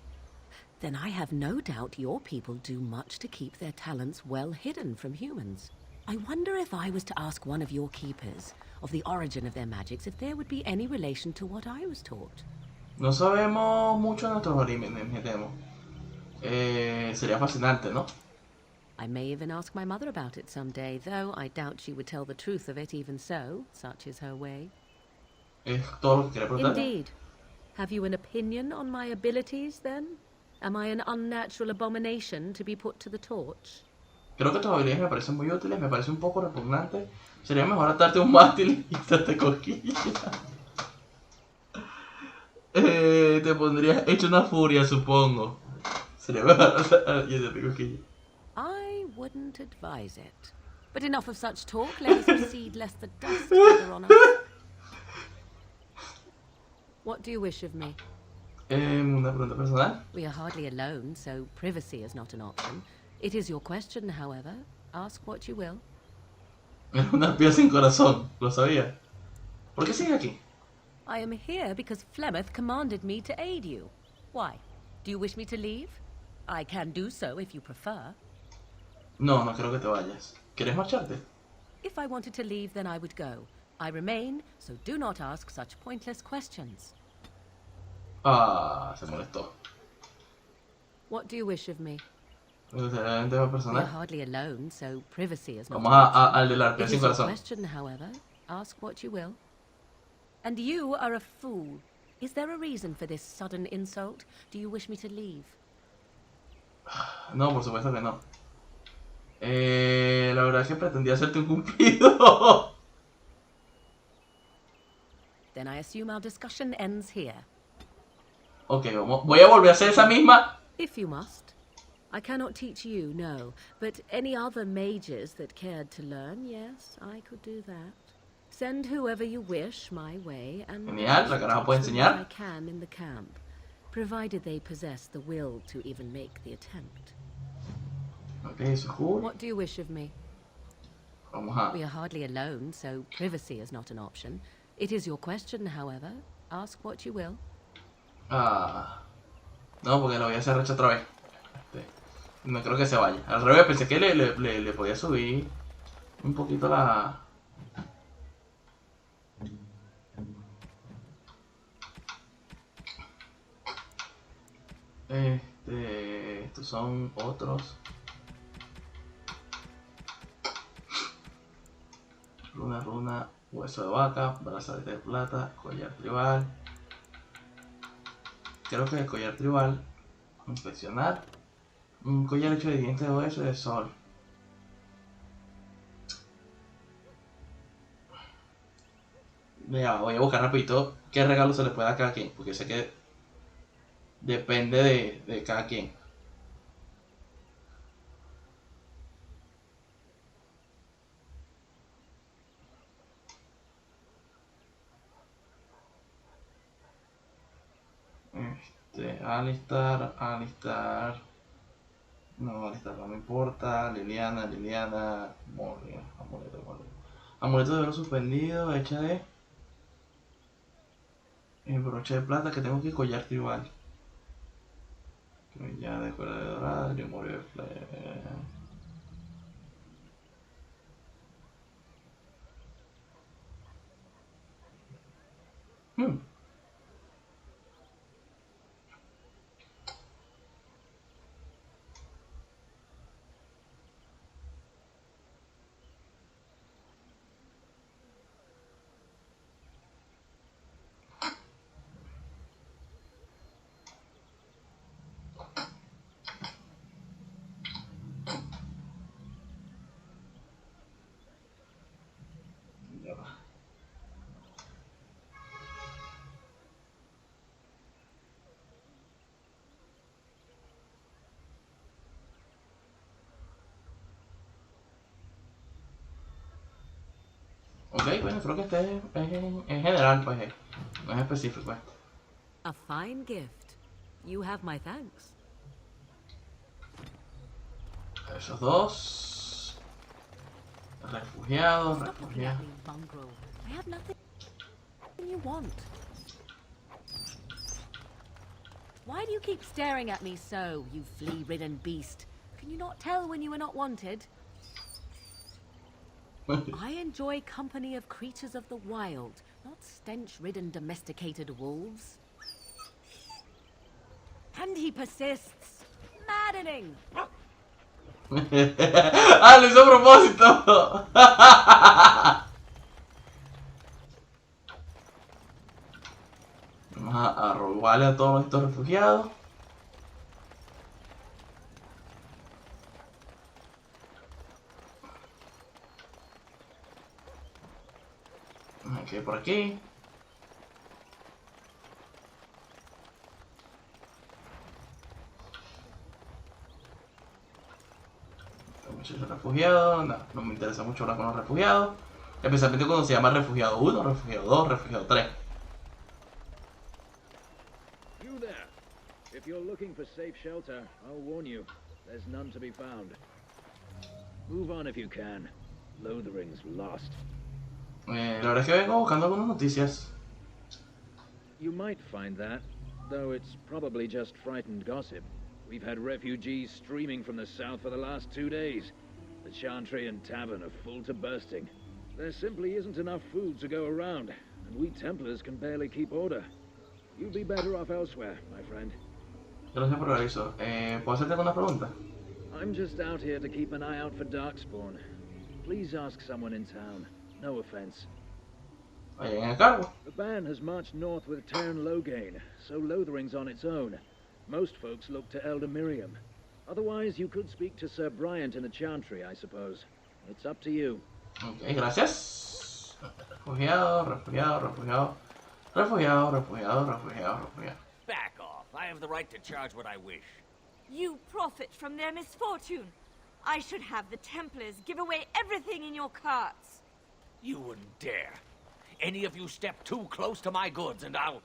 Then I have no doubt your people do much to keep their talents well hidden from humans. I wonder if I was to ask one of your keepers of the origin of their magics, if there would be any relation to what I was taught. No sabemos mucho de nuestros orígenes, me temo. Sería fascinante, ¿no? I may even ask my mother about it someday, though I doubt she would tell the truth of it even so. Such is her way. Es todo lo que quería preguntar. Indeed. Have you an opinion on my abilities, then? Am I an unnatural abomination to be put to the torch? Creo que tus habilidades me parecen muy útiles, me parece un poco repugnante. Sería mejor atarte un mástil y hacerte cosquillas. Te pondrías hecho una furia, supongo. Sería mejor y hacerte cosquillas. I wouldn't advise it. But enough of such talk. Let us proceed lest the dust gather on us. What do you wish of me? Una pregunta personal. We are hardly alone, so privacy is not an option. It is your question, however. Ask what you will. Era una espía sin corazón, lo sabía. ¿Por qué sigue aquí? I am here because Flemeth commanded me to aid you. Why? Do you wish me to leave? I can do so if you prefer. No, no quiero que te vayas. ¿Quieres marcharte? If I wanted to leave, then I would go. I remain, so do not ask such pointless questions. Ah, se molestó. What do you wish of me? Un tema We personal. are hardly alone, so privacy is not Vamos an option. al de la espía It sin is your corazón. question, however. Ask what you will. And you are a fool. Is there a reason for this sudden insult? Do you wish me to leave? No, por supuesto que no. La verdad es que pretendía hacerte un cumplido. Then I assume our discussion ends here. Ok, voy a volver a hacer esa misma. If you must. I cannot teach you, no. But any other mages that cared to learn, yes, I could do that. Send whoever you wish my way, and Genial, la caraja puede teach them what enseñar. I can in the camp, provided they possess the will to even make the attempt. Ok, eso es cool. What do you wish of me? Vamos a... We are hardly alone, so privacy is not an option. It is your question, however. Ask what you will. Ah, no, porque lo voy a hacer recha otra vez. No creo que se vaya. Al revés, pensé que le podía subir un poquito la... Estos son otros. Runa, hueso de vaca, brazalete de plata, collar tribal. Creo que el collar tribal, inspeccionar. Un collar hecho de dientes de hueso y de sol. Mira, voy a buscar rapidito qué regalo se le puede dar a cada quien, porque sé que depende de cada quien. Alistar. No, alistar no me importa. Liliana, Morgan, amuleto de oro suspendido, hecha de broche de plata que tengo que collar tribal. Ya de cuerda de dorada, grimorio de Ya va. Ok, bueno, creo que este es en general, pues no es específico este. A fine gift. You have my thanks. Esos dos. Refugiados, Stop looking at refugiados. me, mongrel. I have nothing you want. Why do you keep staring at me so, you flea-ridden beast? Can you not tell when you are not wanted? I enjoy company of creatures of the wild, not stench-ridden domesticated wolves. And he persists. Maddening! ¡Ah, lo hizo a propósito! Vamos a robarle a todos estos refugiados. Ok, por aquí. Muchos refugiados. No, no me interesa mucho hablar con los refugiados. Especialmente cuando se llama refugiado 1, refugiado 2, refugiado 3. You there. If you're looking for safe shelter, I'll warn you. There's none to be found. Move on if you can. Lothering's lost. La verdad es que vengo buscando algunas noticias. You might find that, though it's probably just frightened gossip. We've had refugees streaming from the south for the last 2 days. The Chantry and Tavern are full to bursting. There simply isn't enough food to go around, and we Templars can barely keep order. You'd be better off elsewhere, my friend. Gracias por el aviso. ¿Puedo hacerte alguna pregunta? I'm just out here to keep an eye out for Darkspawn. Please ask someone in town. No offense. Ahí en el cargo. The band has marched north with Tarn Loghain, so Lothering's on its own. Most folks look to Elder Miriam. Otherwise, you could speak to Sir Bryant in the Chantry, I suppose. It's up to you. Ok, gracias. Refugiado, refugiado, refugiado. Refugiado, refugiado, refugiado, refugiado. Back off. I have the right to charge what I wish. You profit from their misfortune. I should have the Templars give away everything in your carts. You wouldn't dare. Any of you step too close to my goods and I'll...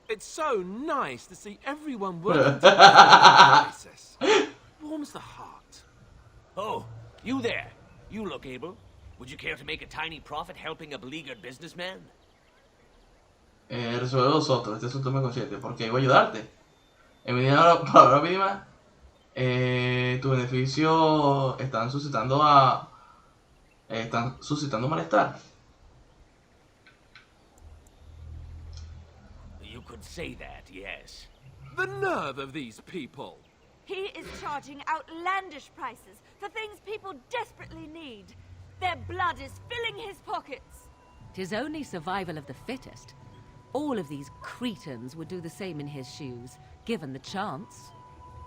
It's so nice to see everyone working together on a basis. Warms the heart. Oh, you there. You look able. Would you care to make a tiny profit helping a beleaguered businessman? Resuelve vosotros, este asunto me consciente, porque iba a ayudarte. En mi palabra mínima, tu beneficio están suscitando malestar. You could say that, yes. The nerve of these people! He is charging outlandish prices for things people desperately need. Their blood is filling his pockets. 'Tis only survival of the fittest. All of these cretins would do the same in his shoes, given the chance.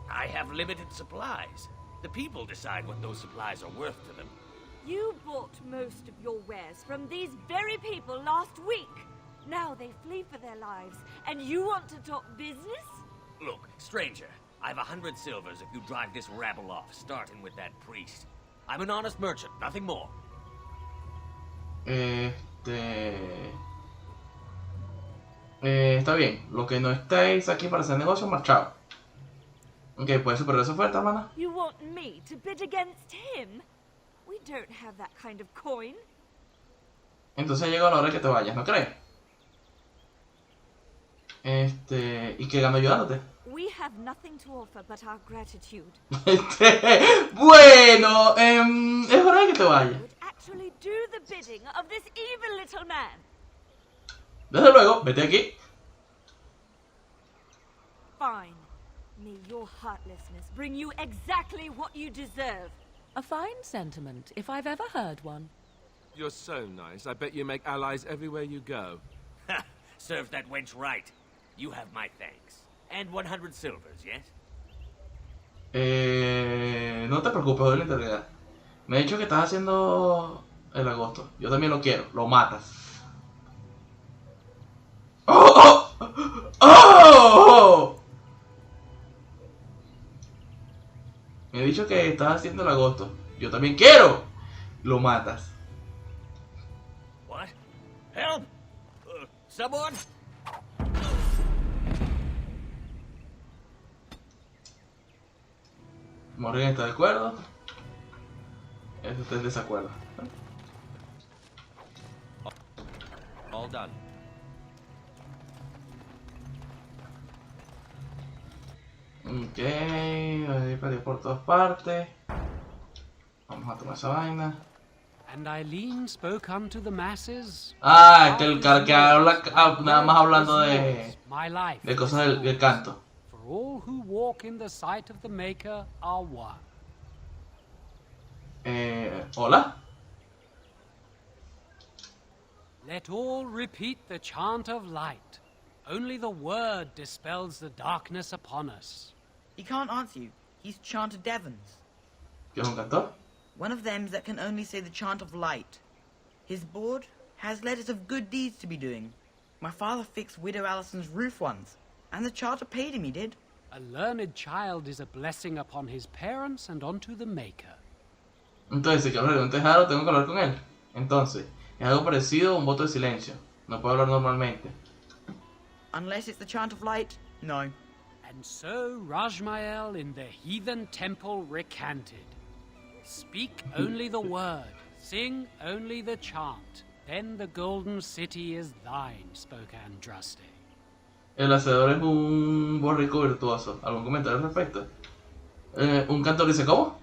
I have limited supplies. The people decide what those supplies are worth to them. You bought most of your wares from these very people last week. Now they flee for their lives, and you want to talk business? Look, stranger, I've 100 silvers if you drive this rabble off, starting with that priest. I'm an honest merchant, nothing more. Está bien. Lo que no estáis aquí para hacer negocio, marchado. Ok, ¿puedes superar esa oferta, hermana? You want me to bid against him? We don't have that kind of coin. Entonces ha llegado la hora que te vayas, ¿no crees? ¿Y qué gano ayudándote? We have nothing to offer but our gratitude. Bueno, es hora de que te vayas. Would actually do the bidding of this evil little man. Desde luego, vete aquí. Fine. May your heartlessness bring you exactly what you deserve. A fine sentiment, if I've ever heard one. You're so nice. I bet you make allies everywhere you go. Ha! Serves that wench right. You have my thanks. And 100 silvers, yes? No te preocupes, doy la integridad. Me ha dicho que estás haciendo el agosto. Yo también lo quiero. Lo matas. ¡Oh! ¡Oh! ¡Oh! Me ha dicho que estás haciendo el agosto. Yo también quiero. Lo matas. What? Help! Someone? Morgan está de acuerdo. Este está en desacuerdo. All done. Ok, ahí peleé por todas partes. Vamos a tomar esa vaina. And Eileen spoke unto the masses. Ah, el que habla nada más hablando de cosas del canto. For all who walk in the sight of the Maker are one. Hola. Let all repeat the chant of light. Only the word dispels the darkness upon us. He can't answer you. He's chanted Devons. ¿Qué es un cantor? One of them that can only say the chant of light. His board has letters of good deeds to be doing. My father fixed Widow Allison's roof once, and the charter paid him, he did. A learned child is a blessing upon his parents and onto the maker. Entonces, si quiero arreglar un tejado, tengo que hablar con él. Entonces, es algo parecido a un voto de silencio. No puedo hablar normalmente. Unless it's the chant of light, no. And so Rajmael in the heathen temple recanted. Speak only the word, sing only the chant. Then the golden city is thine, spoke Andraste. El hacedor es un borrico virtuoso. ¿Algún comentario al respecto? Un cantor dice, ¿cómo?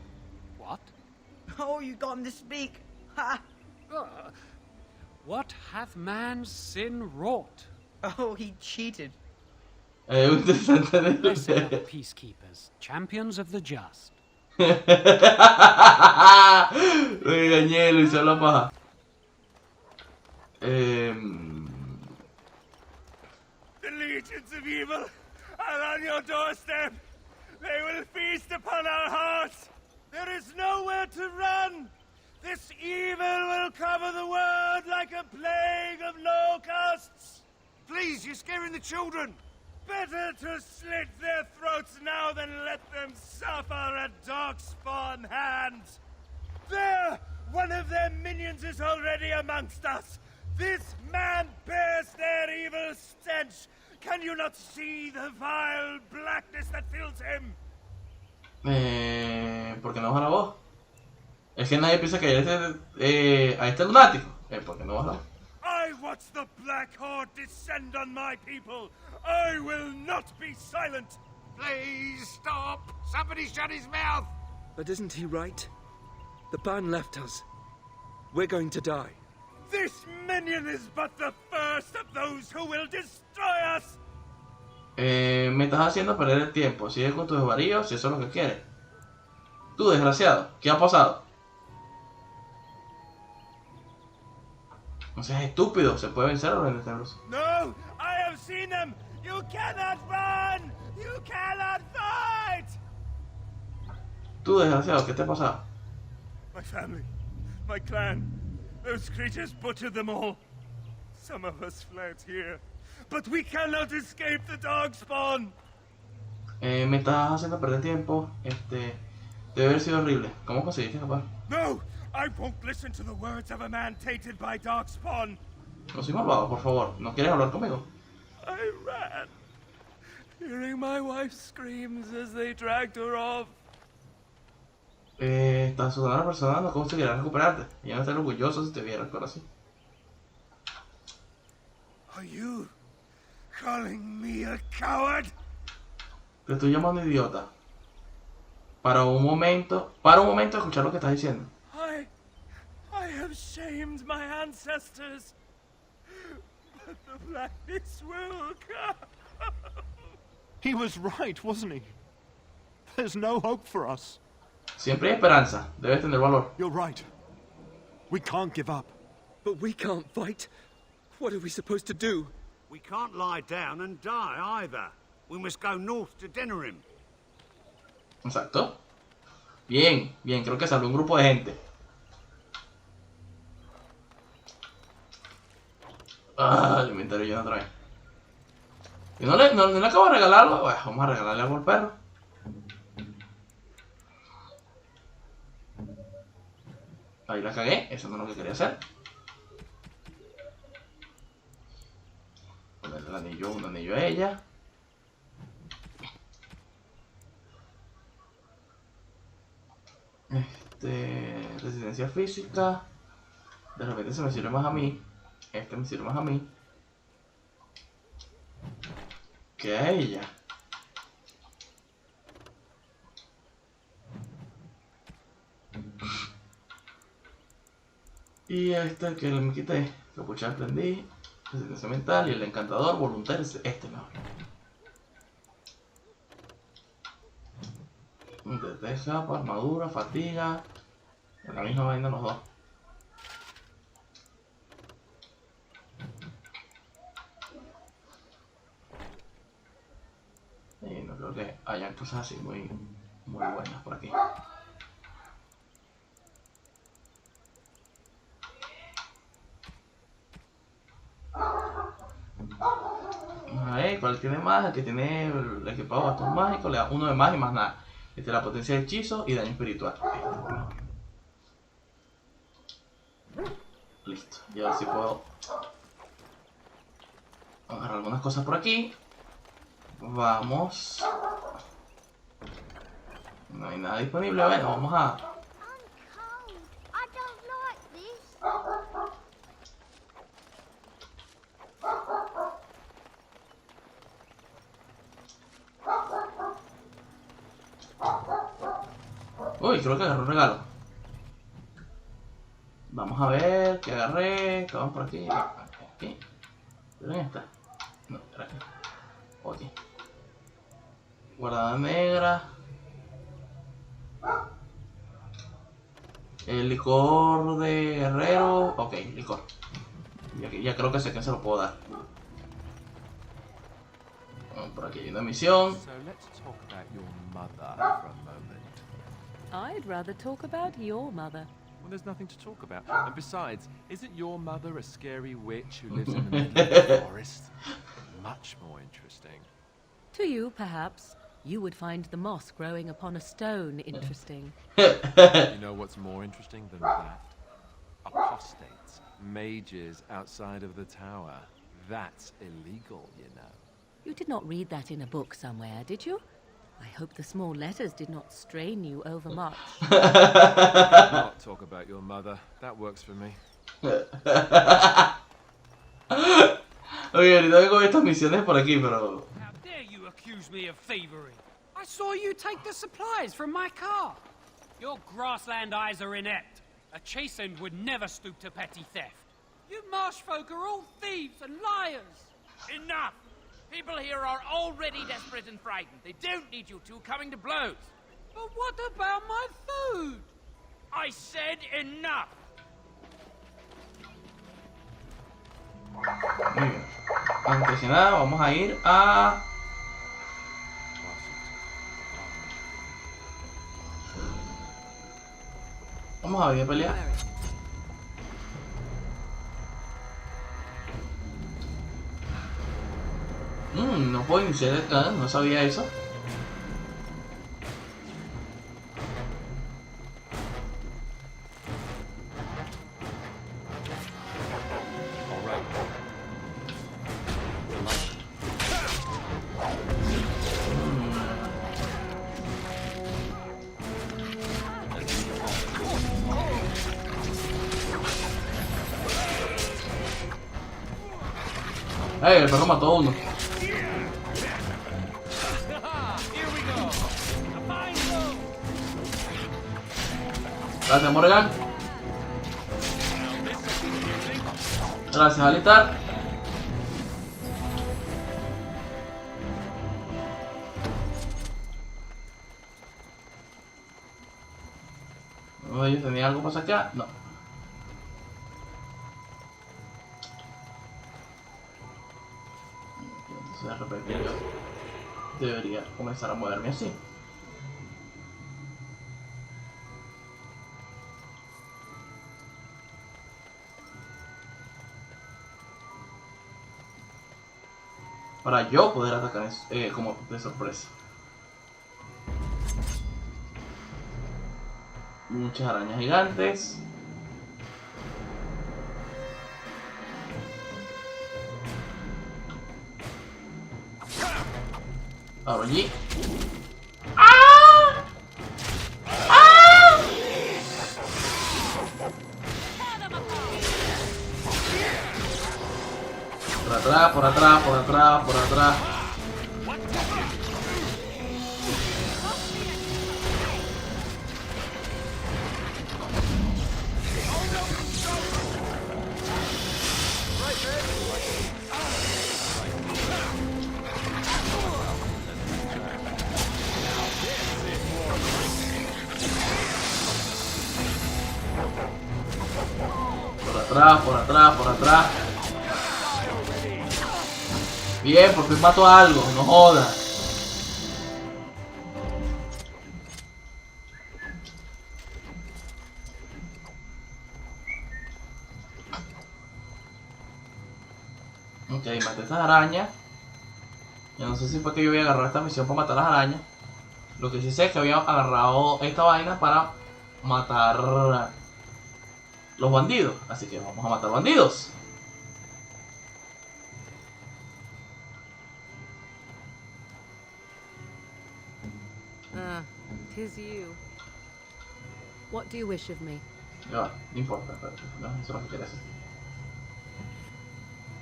What? Oh, you got him to speak. Ha! What hath man's sin wrought? Oh, he cheated. Blessed are the peacekeepers, champions of the just. Lo engañé, lo hice la paja. The legions of evil are on your doorstep. They will feast upon our hearts. There is nowhere to run. This evil will cover the world like a plague of locusts. Please, you're scaring the children. Better to slit their throats now than let them suffer at Darkspawn hands. There! One of their minions is already amongst us. This man bears their evil stench. Can you not see the vile blackness that fills him? ¿Por qué no baja la voz? Es que nadie piensa que a este lunático. ¿Por qué no baja la voz? I watch the Black Horde descend on my people. I will not be silent. Please stop. Somebody shut his mouth. But isn't he right? The ban left us. We're going to die. This minion is but the first of those who will destroy us. Me estás haciendo perder el tiempo. Sigue con tus desvaríos si eso es lo que quieres. Tú, desgraciado, ¿qué ha pasado? No seas estúpido, se puede vencer a los tenebrosos. No, I have seen them. You cannot run. You cannot fight. Tú, desgraciado, ¿qué te ha pasado? My family, my clan, those creatures butchered them all. Some of us fled here, but we cannot escape the Darkspawn. Me estás haciendo perder tiempo. Debe haber sido horrible. ¿Cómo conseguiste escapar? No, I won't listen to the words of a man tainted by Darkspawn. No soy malvado, por favor. ¿No quieres hablar conmigo? I ran, hearing my wife's screams as they dragged her off. Tan sudada persona no conseguirá recuperarte. Y no estar orgulloso si te viera actuar así. Are you calling me a coward? Te estoy llamando idiota. Para un momento escuchar lo que estás diciendo. I have shamed my ancestors, but the blackness will come. He was right, wasn't he? There's no hope for us. Siempre hay esperanza. Debes tener valor. You're right. We can't give up. But we can't fight. What are we supposed to do? We can't lie down and die either. We must go north to Denerim. Exacto. Bien, bien. Creo que salió un grupo de gente. El inventario lleno otra vez. Y no le acabo de regalarlo. Bueno, vamos a regalarle algo al perro. Ahí la cagué. Eso no es lo que quería hacer. Ponerle un anillo a ella. Resistencia física. De repente se me sirve más a mí. Este me sirve más a mí que a ella. Y este que me quité, capucha aprendí, resistencia mental y el encantador voluntario, este mejor. Destreza, armadura, fatiga, la misma vaina los dos. Y no creo que haya cosas así muy buenas por aquí. ¿Cuál tiene más? El que tiene el equipado bastón mágico le da 1 de más y más nada. La potencia de hechizo y daño espiritual. Listo. Y ahora sí puedo agarrar algunas cosas por aquí. Vamos. No hay nada disponible. Bueno, vamos a... Uy, creo que agarré un regalo. Vamos a ver qué agarré. ¿Qué vamos por aquí? Aquí. ¿Dónde está? No, por aquí. Ok. Guardada negra. El licor de guerrero. Ok, licor. Ya creo que sé que se lo puedo dar. Por aquí hay una misión. So let's talk about your mother for a moment. I'd rather talk about your mother. Well, there's nothing to talk about. And besides, isn't your mother a scary witch who lives in the middle of the forest? Much more interesting. To you, perhaps. You would find the moss growing upon a stone interesting. You know what's more interesting than that? Apostates, mages outside of the tower. That's illegal, you know. You did not read that in a book somewhere, did you? I hope the small letters did not strain you overmuch. Not talk about your mother. That works for me. Oye, ahorita vengo estas misiones por aquí, pero... How dare you accuse me of thievery? I saw you take the supplies from my car. Your grassland eyes are inept. A chastened would never stoop to petty theft. You marsh folk are all thieves and liars. Enough! People here are already desperate and frightened. They don't need you two coming to blows. But what about my food? I said enough! Muy bien. Antes que nada, vamos a ir a... Vamos a ver qué pelea. No puedo iniciar el canal, no sabía eso. El perro mató a uno. Gracias, Morgan. Gracias, Alitar. ¿Uno de ellos tenía algo para sacar? No. Entonces de repente yo debería comenzar a moverme así. Para yo poder atacar como de sorpresa. Muchas arañas gigantes. Ahora allí. ¡Ah! ¡Ah! Por atrás, por atrás, por atrás, por atrás. Por atrás, por atrás, por atrás. Bien, por fin mato a algo, no jodas. Ok, maté estas arañas. Yo no sé si fue que yo había agarrado esta misión para matar las arañas. Lo que sí sé es que había agarrado esta vaina para matar los bandidos. Así que vamos a matar bandidos. Ah, 'tis you. What do you wish of me? Ya va, no importa, pero no es eso lo que quería hacer.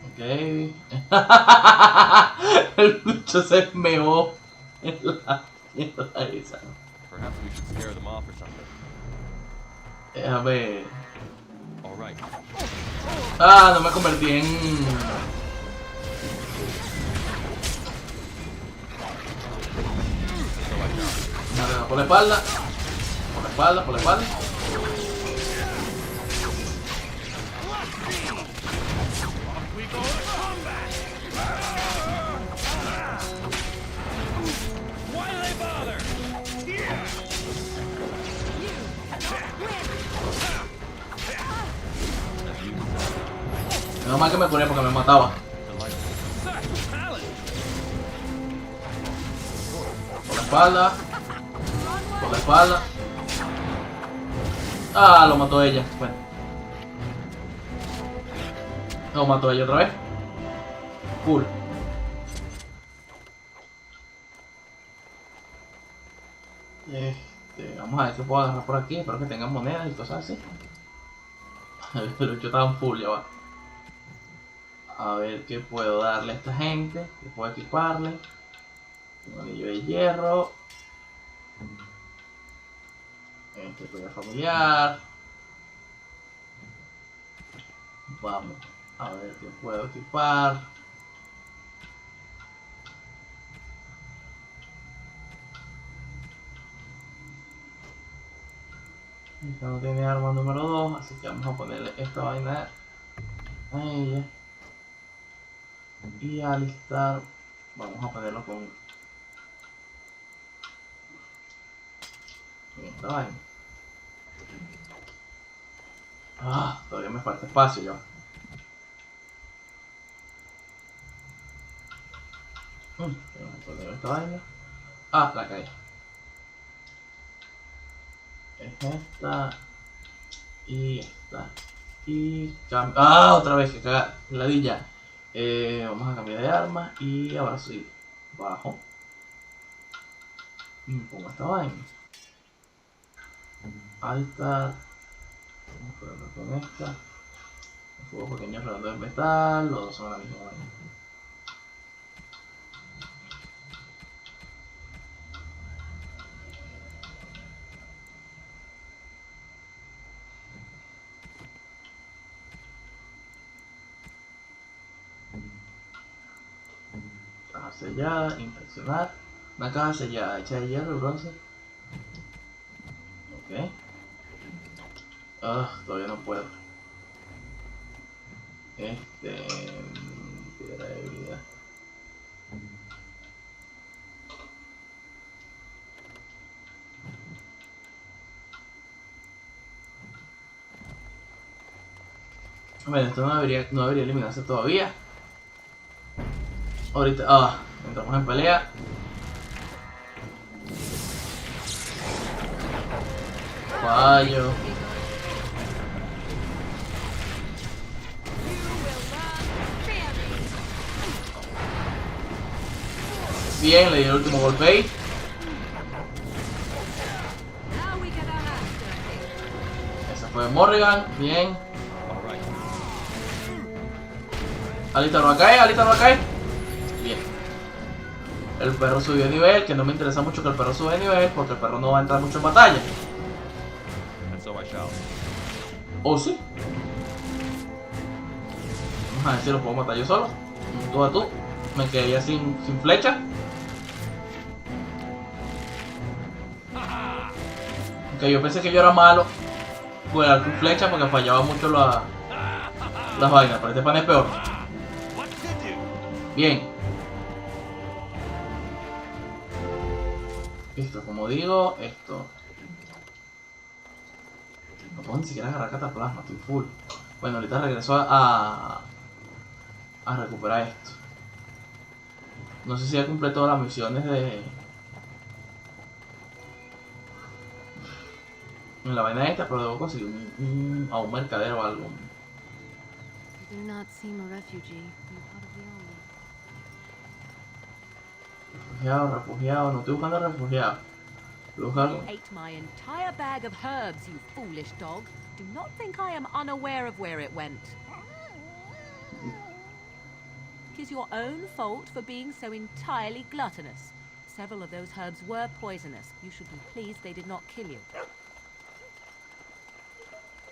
Ok. El bicho se meó en la mierda esa. Perhaps we should scare them off or something. Déjame. All right. Ah, no me convertí en... Vale, por la espalda. Por la espalda, por la espalda. Menos mal que me curé porque me mataba. Por la espalda. Por la espalda. Ah, lo mató ella. Bueno. Lo mató ella otra vez. Cool. Vamos a ver qué puedo agarrar por aquí. Espero que tengan monedas y cosas así. Pero yo estaba en full, ya va. A ver qué puedo darle a esta gente. Qué puedo equiparle. Un anillo de hierro. Este collar familiar. Vamos a ver qué puedo equipar. Esta no tiene arma número 2, así que vamos a ponerle esta vaina a ella. Y alistar, vamos a ponerlo con esta vaina. Ah, todavía me falta espacio ya. Vamos a poner esta vaina. Ah, la caí. Es esta y esta y ah, otra vez que caga ladilla. Vamos a cambiar de arma y ahora sí bajo y me pongo esta vaina alta. Vamos a ponerlo con esta. Un fuego pequeño redondo de metal, los dos son la misma vaina. Caja sellada, inspeccionar. Una caja sellada hecha de hierro y bronce. Ok. Todavía no puedo. Piedra de vida. Bueno, esto no debería eliminarse todavía. Ahorita, entramos en pelea. Fallo. Bien, le di el último golpe ahí. Ese fue Morrigan, bien. Alita no cae, Alita no cae. Bien. El perro subió de nivel, que no me interesa mucho que el perro suba de nivel, porque el perro no va a entrar mucho en batalla. ¿O sí? Vamos a ver si lo puedo matar yo solo. Tú a tú. Me quedé ya sin flecha. Ok, yo pensé que yo era malo jugar con flecha porque fallaba mucho las vainas, pero este pan es peor. Bien. Listo, como digo, esto. No puedo ni siquiera agarrar cataplasma, estoy full. Bueno, ahorita regreso a recuperar esto. No sé si ya cumplí todas las misiones de... en la vaina esta, pero debo conseguir a un mercader o algo. You do not seem a refugee. You're part of the army. Refugiado, no estoy buscando refugiados. You ate my entire bag of herbs, you foolish dog. Do not think I am unaware of where it went. It is your own fault for being so entirely gluttonous. Several of those herbs were poisonous. You should be pleased they did not kill you.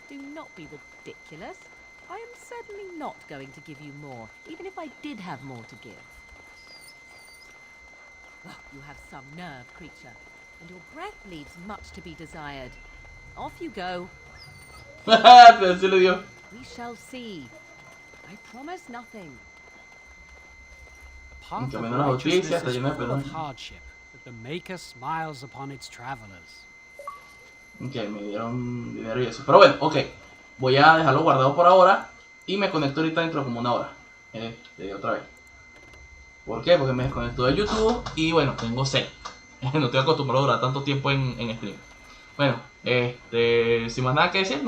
Do not be ridiculous. I am certainly not going to give you more, even if I did have more to give. Oh, you have some nerve, creature, and your breath leaves much to be desired. Off you go. We shall see. I promise nothing. The path of righteousness is full of hardship, but the Maker smiles upon its travelers. Ok, me dieron dinero y eso. Pero bueno, ok. Voy a dejarlo guardado por ahora. Y me conecto ahorita dentro de como una hora. Otra vez. ¿Por qué? Porque me desconecto de YouTube. Y bueno, tengo sed. No estoy acostumbrado a durar tanto tiempo en stream. Bueno, sin más nada que decir,